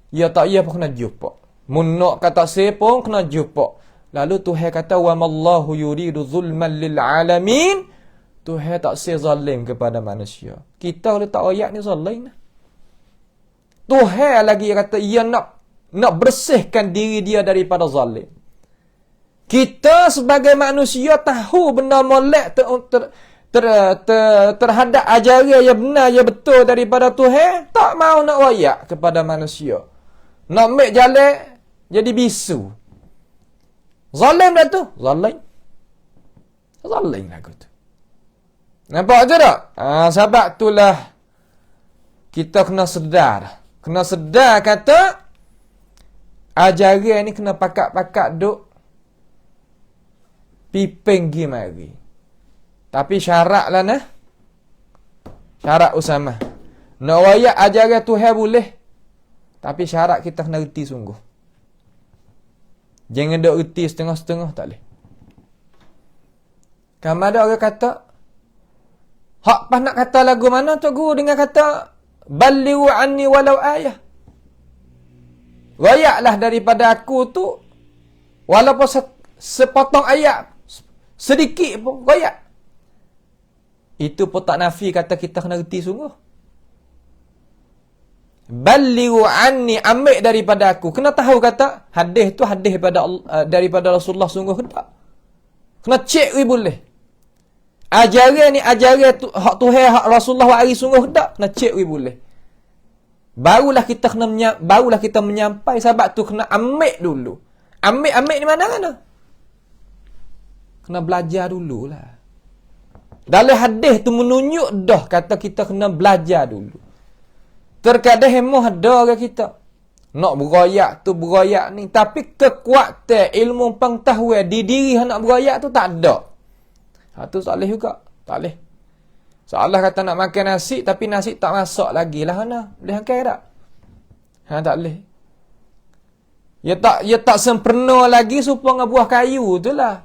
Ya tak ia pun kena jumpa. Mun nak kata se pun kena jumpa. Lalu Tuhan kata wa mallahu yuridu zulman lil alamin. Tuhan tak se zalim kepada manusia. Kita letak ayat ni zalim. Tuhan lagi kata ia nak bersihkan diri dia daripada zalim. Kita sebagai manusia tahu benda molek terhadap ajaran yang benar, yang betul daripada Tuhan, tak mau nak royak kepada manusia. Nak make jalan jadi bisu. Zalim dah tu. Zalim lagu tu. Nampak je tak? Sebab itulah kita kena sedar. Kena sedar kata ajaran ni kena pakat-pakat duk piping gi mari. Tapi syarat lah nah. Syarat Usama. Nak wayak ajaran Tuhan boleh. Tapi syarat kita kena reti sungguh. Jangan duk reti setengah-setengah, tak boleh. Kamu ada orang kata, hak pas nak kata lagu mana tu guru dengan kata, Ballighu anni walau ayah. Wayaklah daripada aku tu, walaupun sepotong ayat, sedikit pun, wayak. Itu pun tak nafi kata kita kena reti sungguh. Ballighu anni, ambil daripada aku. Kena tahu kata, hadis tu hadis daripada Rasulullah sungguh ke tak? Kena cek boleh. Ajaran ni ajaran tu, hak Tuhan, hak Rasulullah hari sungguh tak? Nak cek boleh. Barulah kita menyampai, sebab tu kena ambil dulu. Ambil ni mana? Kena belajar dululah. Dalam hadis tu menunjuk dah kata kita kena belajar dulu. Terkadang hemah ada orang kita nak beroyak tu beroyak ni, tapi kekuatan ilmu pengetahuan di diri nak beroyak tu tak ada. Tu tak boleh juga. Tak boleh. Seolah kata nak makan nasi, tapi nasi tak masak lagi lah. Boleh angkat tak? Tak boleh. Ya tak sempurna lagi supaya buah kayu tu lah.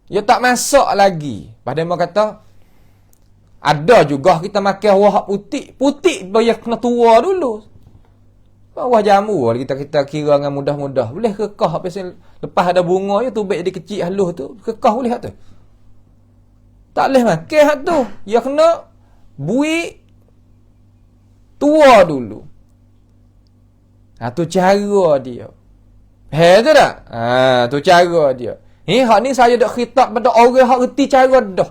Ya tak masak lagi. Padahal mau kata, ada juga kita makan wah putih. Putih bayar kena tua dulu. Wah jamu kita kira dengan mudah-mudah. Boleh kekah lepas ada bunga je tu baik dia kecil halus tu. Kekah boleh tak tu? Tak boleh makan hak tu. Ya kena buih tua dulu. Tu cara dia. Tu tak? Tu cara dia. Hak ni saya dak khitab pada orang hak reti cara dah.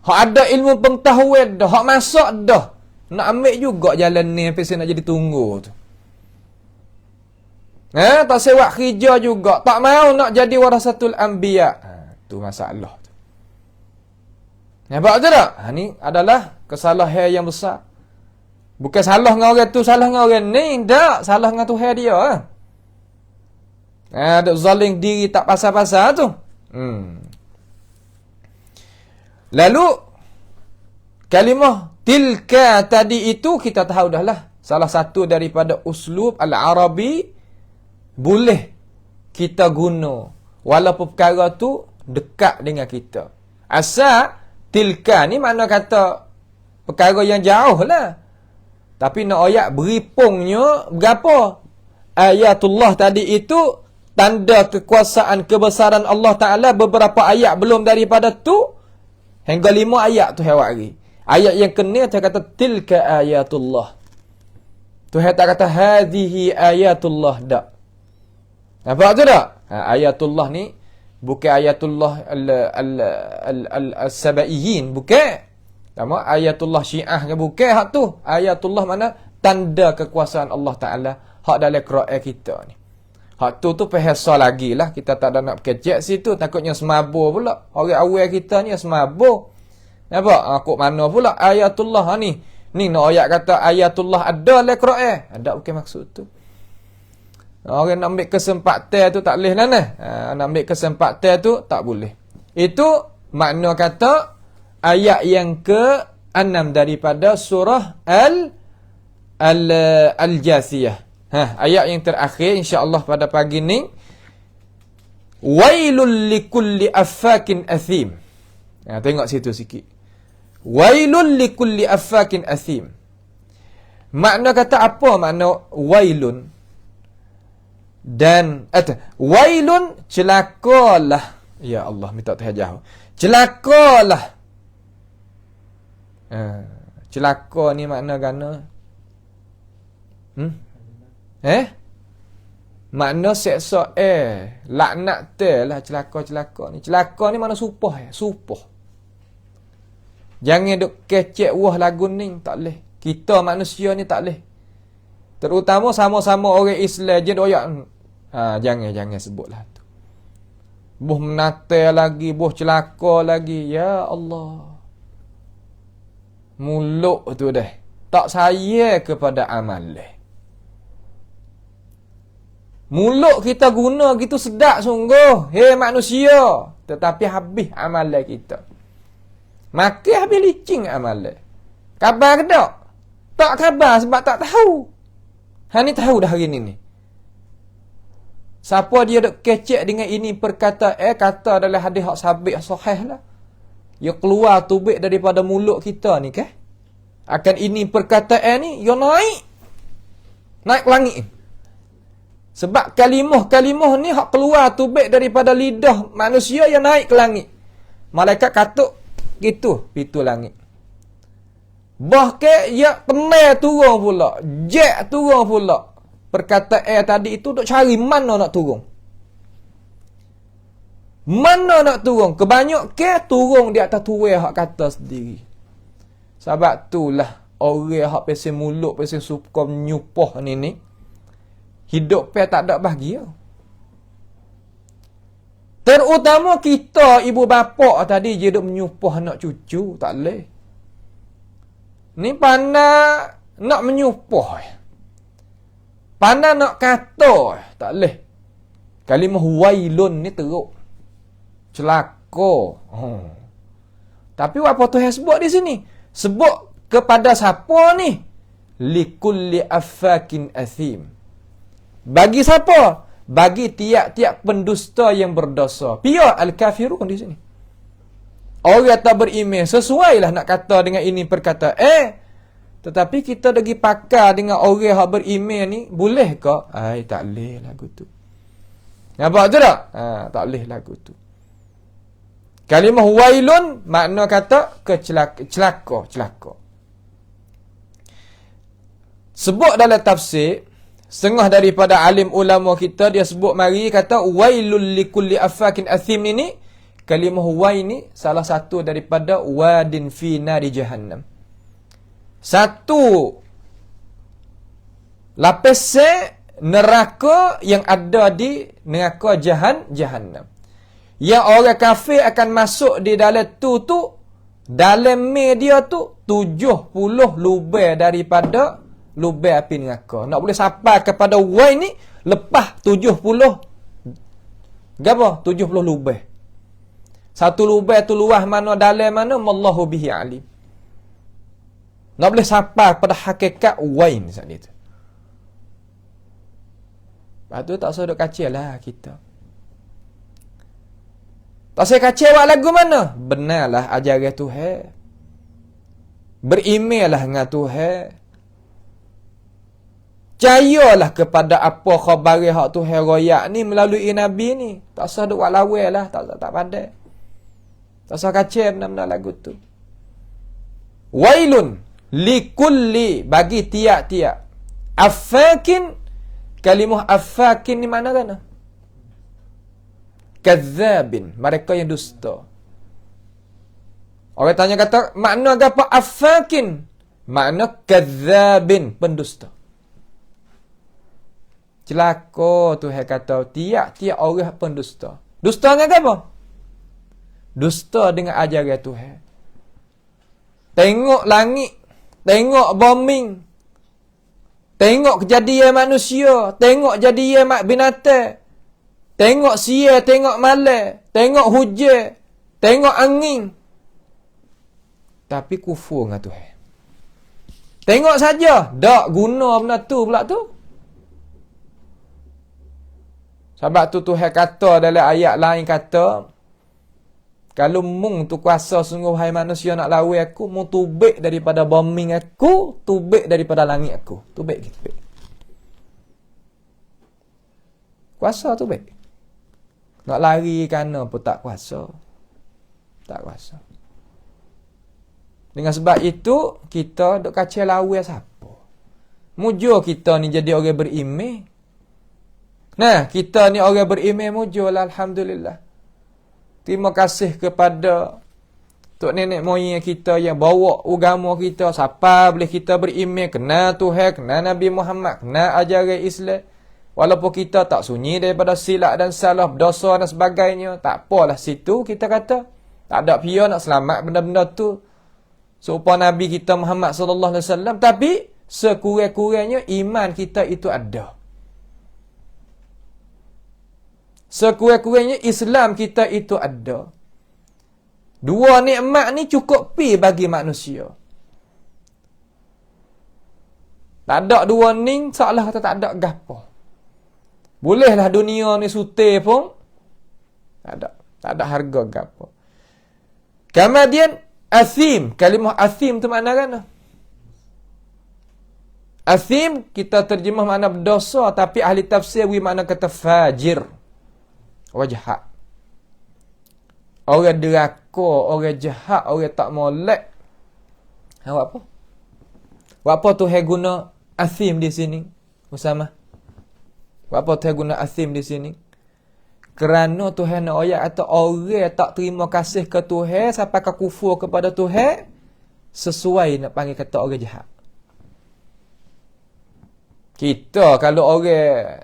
Hak ada ilmu pengetahuan dah, hak masak dah. Nak ambil juga jalan ni sampai nak jadi tunggu tu. Tak sewak kerja juga. Tak mau nak jadi warasatul anbiya. Tu masalah tu. Nampak tu tak? Ni adalah kesalahan yang besar. Bukan salah dengan orang tu, salah dengan orang ni. Tak, salah dengan Tuhan dia. Duk zalim diri tak pasal-pasal tu. Lalu kalimah tilka tadi itu kita tahu dah lah. Salah satu daripada uslub al-Arabi boleh kita guna walaupun perkara tu dekat dengan kita. Asal tilka ni makna kata perkara yang jauh lah. Tapi nak ayat beripungnya berapa? Ayatullah tadi itu tanda kekuasaan kebesaran Allah Ta'ala. Beberapa ayat belum daripada tu hingga 5 ayat tu hewak lagi. Ayat yang kena dia kata tilka ayatullah. Tuhan tak kata hadhihi ayatullah dak. Nampak tu tak? Ayatullah ni bukan ayatullah al-sabaiyin, bukan. Nama ayatullah Syiah ke bukan hak tu. Ayatullah mana tanda kekuasaan Allah Taala hak dalam Quran kita ni. Hak tu perhasa lagi lah. Kita tak ada nak kecek situ. Takutnya semabur pula. Orang awal kita ni semabur. Nampak? Kok mana pula ayatullah ni? Ni nak ayat kata ayatullah ada dalam Quran. Ada bukan maksud tu. Orang nak ambil kesempatan tu tak boleh lah nah. Nak ambil kesempatan tu tak boleh. Itu makna kata ayat yang ke-6 daripada surah Al-Jathiyah. Ayat yang terakhir insya-Allah pada pagi ni. Wailul likulli affakin athim. Tengok situ sikit. Wailul likulli affakin athim. Makna kata apa makna wailun? Dan wailun celakalah. Ya Allah, minta Tuhan jauh. Celakalah. Celaka ni makna gana? Makna seksa laknat lah celaka ni. Celaka ni makna supah supah. Jangan duk kecek wah lagu ni, tak boleh. Kita manusia ni tak boleh. Terutama sama-sama orang Islam je doyak. Jangan sebutlah tu. Boh menatai lagi, boh celaka lagi. Ya Allah. Mulut tu dah tak sayang kepada amalan. Mulut kita guna gitu sedap sungguh. Hei manusia. Tetapi habis amalan kita. Makin habis licin amalan. Khabar ke tak? Tak khabar sebab tak tahu. Ni tahu dah hari ni. Siapa dia duk kecek dengan ini perkataan kata adalah hadis hak sabit sahih lah. Dia keluar tubik daripada mulut kita ni ke? Akan ini perkataan ni dia naik ke langit. Sebab kalimah-kalimah ni hak keluar tubik daripada lidah manusia yang naik ke langit. Malaikat katuk gitu pintu langit. Bahkan ia tenai turun pula, jet turun pula. Perkataan tadi itu duk cari mana nak turun. Mana nak turun? Kebanyakan turun di atas tuai hak kata sendiri. Sebab itulah orang hak pasal mulut, pasal suka menyupah ni hidup pe tak ada bahagia. Terutama kita ibu bapa tadi je duk menyupah anak cucu, tak leh. Ni pandai nak menyupah. Pandai nak kata, tak leh. Kalimah wailun ni teruk. Celaka. Tapi apa Tuhan sebut di sini? Sebut kepada siapa ni? Likulli affakin athim. Bagi siapa? Bagi tiap-tiap pendusta yang berdosa. Pia al-kafirun di sini. Orang tak beriman. Sesuailah nak kata dengan ini perkata. Tetapi kita lagi pakar dengan orang yang beriman ni. Boleh ke? Tak boleh lagu tu. Nampak tu tak? Tak boleh lagu tu. Kalimah wailun makna kata celaka. Sebut dalam tafsir. Setengah daripada alim ulama kita dia sebut mari kata wailul likulli affakin athim ini kalimah wail ni salah satu daripada wadin fi nari jahannam. Satu lapis neraka yang ada di neraka jahannam. Yang orang kafir akan masuk di dalam tu dalam media tu 70 lubang daripada lubang api neraka. Nak boleh sampai kepada wail ni lepas 70 berapa? 70 lubang. Satu lubang tu luas mana dalam mana wallahu bihi alim. Nak boleh sampai pada hakikat wail ni saat itu. Lepas tu tak usah duk kacau lah kita. Tak usah kacau buat lagu mana? Benarlah ajaran Tuhan. Berimanlah dengan Tuhan. Percayalah kepada apa khabar hak Tuhan royak ni melalui Nabi ni. Tak usah duk buat lawai lah. Tak pandai. Tak usah kacau benar-benar lagu tu. Wailun likulli bagi tiap-tiap. Affakin. Kalimah affakin ni mana kan? Kadzabin. Mereka yang dusta. Orang tanya kata, makna apa affakin? Makna kadzabin. Pendusta. Celaka Tuhan kata, tiap-tiap orang pendusta. Dusta dengan apa? Dusta dengan ajaran Tuhan. Tengok langit. Tengok bombing. Tengok kejadian manusia. Tengok kejadian binatang. Tengok siang, tengok malam. Tengok hujan. Tengok angin. Tapi kufur dengan Tuhan. Tengok saja. Tak guna benda tu pula tu. Sebab tu Tuhan kata dalam ayat lain kata, kalau mung tu kuasa sungguh hai manusia nak lawan aku, mung tubik daripada bombing aku, tubik daripada langit aku. Tubik gitu. Kuasa tubik. Nak lari kerana pun tak kuasa. Tak kuasa. Dengan sebab itu, kita duk kacau lawan siapa? Mujur kita ni jadi orang beriman. Nah, kita ni orang beriman mujur lah, alhamdulillah. Terima kasih kepada tok nenek moyang kita yang bawa agama kita. Siapa boleh kita beriman, kenal Tuhan, kenal Nabi Muhammad, kenal ajaran Islam. Walaupun kita tak sunyi daripada silap dan salah, berdosa dan sebagainya, tak apalah situ kita kata. Tak ada pihak nak selamat benda-benda tu. Seumpama Nabi kita Muhammad sallallahu alaihi wasallam, tapi sekurang-kurangnya iman kita itu ada. Sekurang-kurangnya Islam kita itu ada. Dua nikmat ni cukup pi bagi manusia. Tak ada dua ni, seolah kata tak ada gapo. Bolehlah dunia ni sute pun tak ada harga gapo. Kemudian athim, kalimah athim tu makna kan? Athim kita terjemah makna berdosa, tapi ahli tafsir beri makna kata fajir. Wajah. Orang deraka, orang jahat, orang tak molek. Awak apa? Buat apa Tuhan guna athim di sini? Usama. Buat apa Tuhan guna athim di sini? Kerana Tuhan nak ayat atau orang tak terima kasih ke Tuhan sampai ke kufur kepada Tuhan, sesuai nak panggil kata orang jahat. Kita kalau orang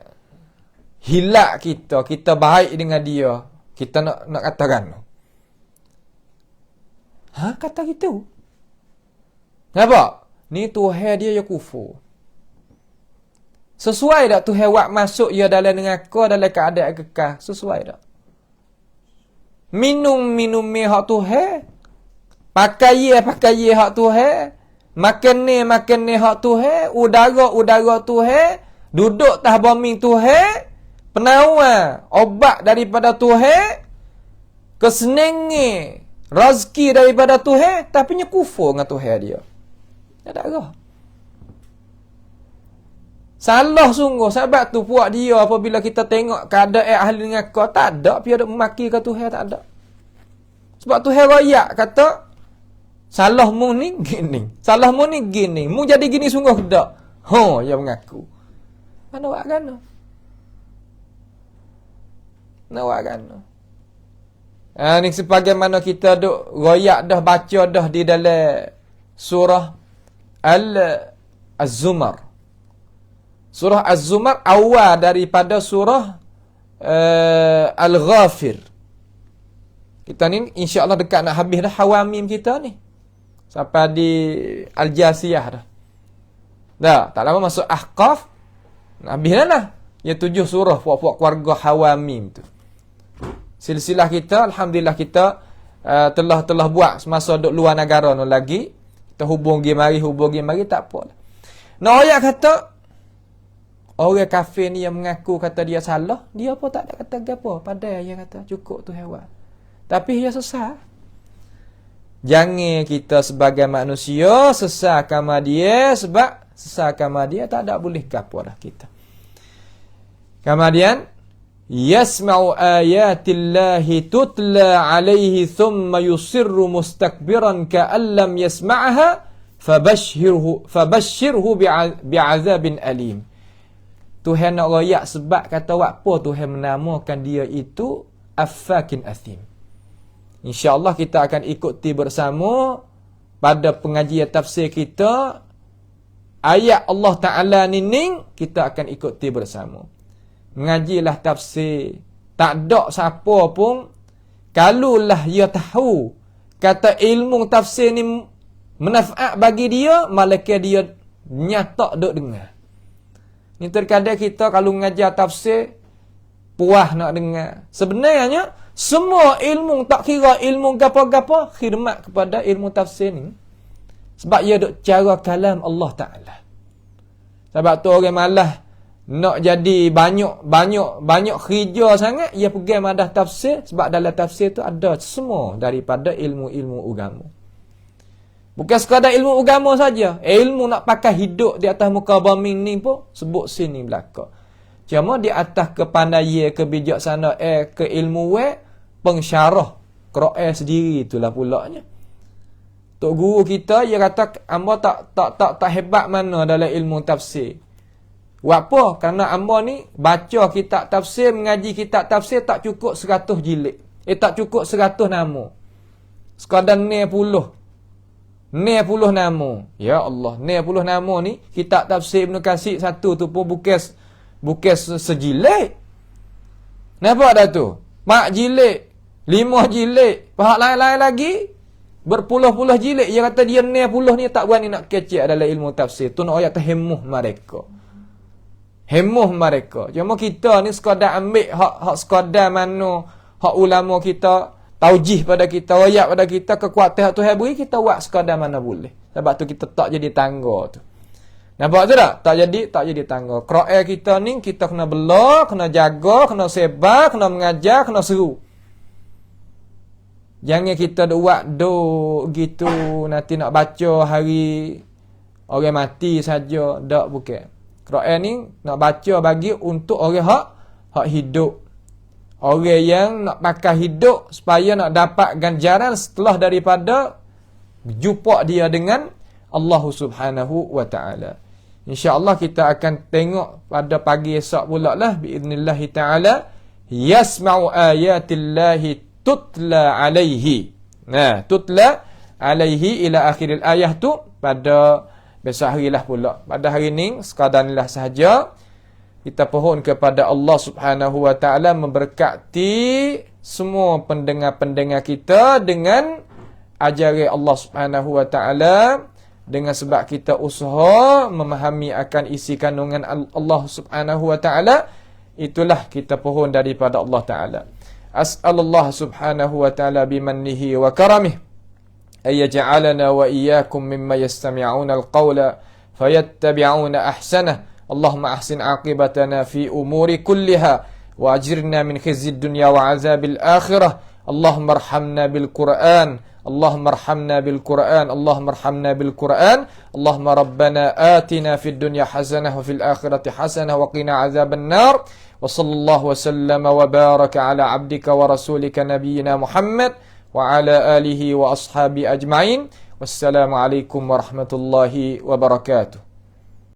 hilak kita baik dengan dia, kita nak katakan. Kata gitu. Kenapa? Ni Tuhan dia yang kufur. Sesuai tak Tuhan buat masuk ia dalam neraka dalam keadaan kekal? Sesuai tak? Minum hak Tuhan. Pakai hak Tuhan. Makan ni hak Tuhan. Udara Tuhan. Duduk tah bumi Tuhan. Penawar obat daripada Tuhan. Kesenengi rezeki daripada Tuhan, tapi nya kufur dengan Tuhan dia. Tak ada. Salah sungguh. Sebab tu puak dia apabila kita tengok keadaan ahli neraka, tak ada dia ada memaki ke Tuhan, tak ada. Sebab Tuhan royak kata salah mu ni gini. Salah mu ni gini. Mu jadi gini sungguh ke tak? Dia mengaku. Mana buat kan? Nak buat kan? Ni sebagaimana kita duk royak dah, baca dah di dalam surah Az-Zumar. Surah Az-Zumar awal daripada surah Al-Ghafir. Kita ni insya-Allah dekat nak habis dah Hawamim kita ni. Sampai di Al-Jasiyah dah. Dah, tak lama masuk Ahqaf. Nak habis dah lah. Ya 7 surah puak-puak keluarga Hawamim tu. Silsilah kita, alhamdulillah kita telah buat semasa duduk luar negara no lagi. Kita hubungi mari tak apa. Nah, ayat kata orang kafir ni yang mengaku kata dia salah, dia pun tak ada kata gapo, padahal dia kata cukup tu hewan. Tapi dia sesat. Jangan kita sebagai manusia sesatkan dia, sebab sesatkan dia tak ada boleh gapo dah kita. Kemudian yasma'u ayatillahi tutla alaihi thumma yusirru mustakbiran ka'an lam yasma'aha fabashshirhu bi'azabin alim. Tuhan nak royak sebab kata apa Tuhan menamakan dia itu Affakin Athim. InsyaAllah kita akan ikuti bersama pada pengajian tafsir kita. Ayat Allah Ta'ala ni kita akan ikuti bersama. Mengajilah tafsir. Tak ada siapa pun, kalulah dia tahu kata ilmu tafsir ni manfaat bagi dia, malaikat dia nyata duk dengar. Ni terkadang kita kalau mengajar tafsir puas nak dengar. Sebenarnya semua ilmu, tak kira ilmu gapo-gapo, khidmat kepada ilmu tafsir ni. Sebab ia duk cara kalam Allah Ta'ala. Sebab tu orang malas nak jadi banyak kerja sangat, ia pegang madah tafsir, sebab dalam tafsir tu ada semua daripada ilmu-ilmu agama. Bukan sekadar ilmu agama saja, ilmu nak pakai hidup di atas muka bumi ni pun sebut sini belaka. Cuma di atas kepandaian, kebijaksanaan, keilmuan, pensyarah Quran sendiri itulah pulaknya. Tok guru kita dia kata hamba tak hebat mana dalam ilmu tafsir. Buat apa? Kerana hamba ni baca kitab tafsir, mengaji kitab tafsir tak cukup 100 jilid. Tak cukup 100 nama. Sekadar 90 nama. Ya Allah, 90 nama ni kitab tafsir Ibn Katsir satu tu pun bukan Bukan sejilid. Nampak dah tu? Mak jilid, 5 jilid, pihak lain-lain lagi berpuluh-puluh jilid. Dia kata dia 60 ni tak berani nak kecek dalam ilmu tafsir. Tu nak ayat terhemuh mereka. Hemuh mereka. Cuma kita ni sekadar ambil hak sekadar mana hak ulama kita taujih pada kita, ayat pada kita, kekuatan Tuhan beri, kita buat sekadar mana boleh. Sebab tu kita tak jadi tangga tu. Nampak tu tak? Tak jadi tangga. Quran kita ni kita kena bela, kena jaga, kena sebar, kena mengajar, kena seru. Jangan kita buat gitu nanti nak baca hari orang mati saja, dak bukan. Quran ni nak baca bagi untuk orang hak hidup. Orang yang nak pakai hidup supaya nak dapat ganjaran setelah daripada jumpa dia dengan Allah Subhanahu wa taala. Insya-Allah kita akan tengok pada pagi esok pula lah biiznillah taala, yasma'u ayatillahi tutla alaihi. Nah, tutla alaihi ila akhiril ayah tu pada besok harilah pula. Pada hari ni sekadar inilah sahaja. Kita pohon kepada Allah Subhanahu wa taala memberkati semua pendengar-pendengar kita dengan ajaran Allah Subhanahu wa taala, dengan sebab kita usaha memahami akan isi kandungan Allah Subhanahu wa taala, itulah kita pohon daripada Allah taala. As'alullah Subhanahu wa taala bimannihi wa karamih ay yaj'alana wa iyyakum mimma yastami'una al-qawla fayattabi'una ahsanah. Allahumma ahsin 'aqibatana fi umuri kulliha wa ajirna min khizyid dunya wa 'adzabil akhirah. Allahumma arhamna bil Qur'an. اللهم ارحمنا بالقرآن اللهم ارحمنا بالقرآن اللهم ربنا آتنا في الدنيا حسنة وفي الآخرة حسنة وقنا عذاب النار وصلى الله وسلم وبارك على عبدك ورسولك نبينا محمد وعلى آله وأصحابه أجمعين والسلام عليكم ورحمة الله وبركاته.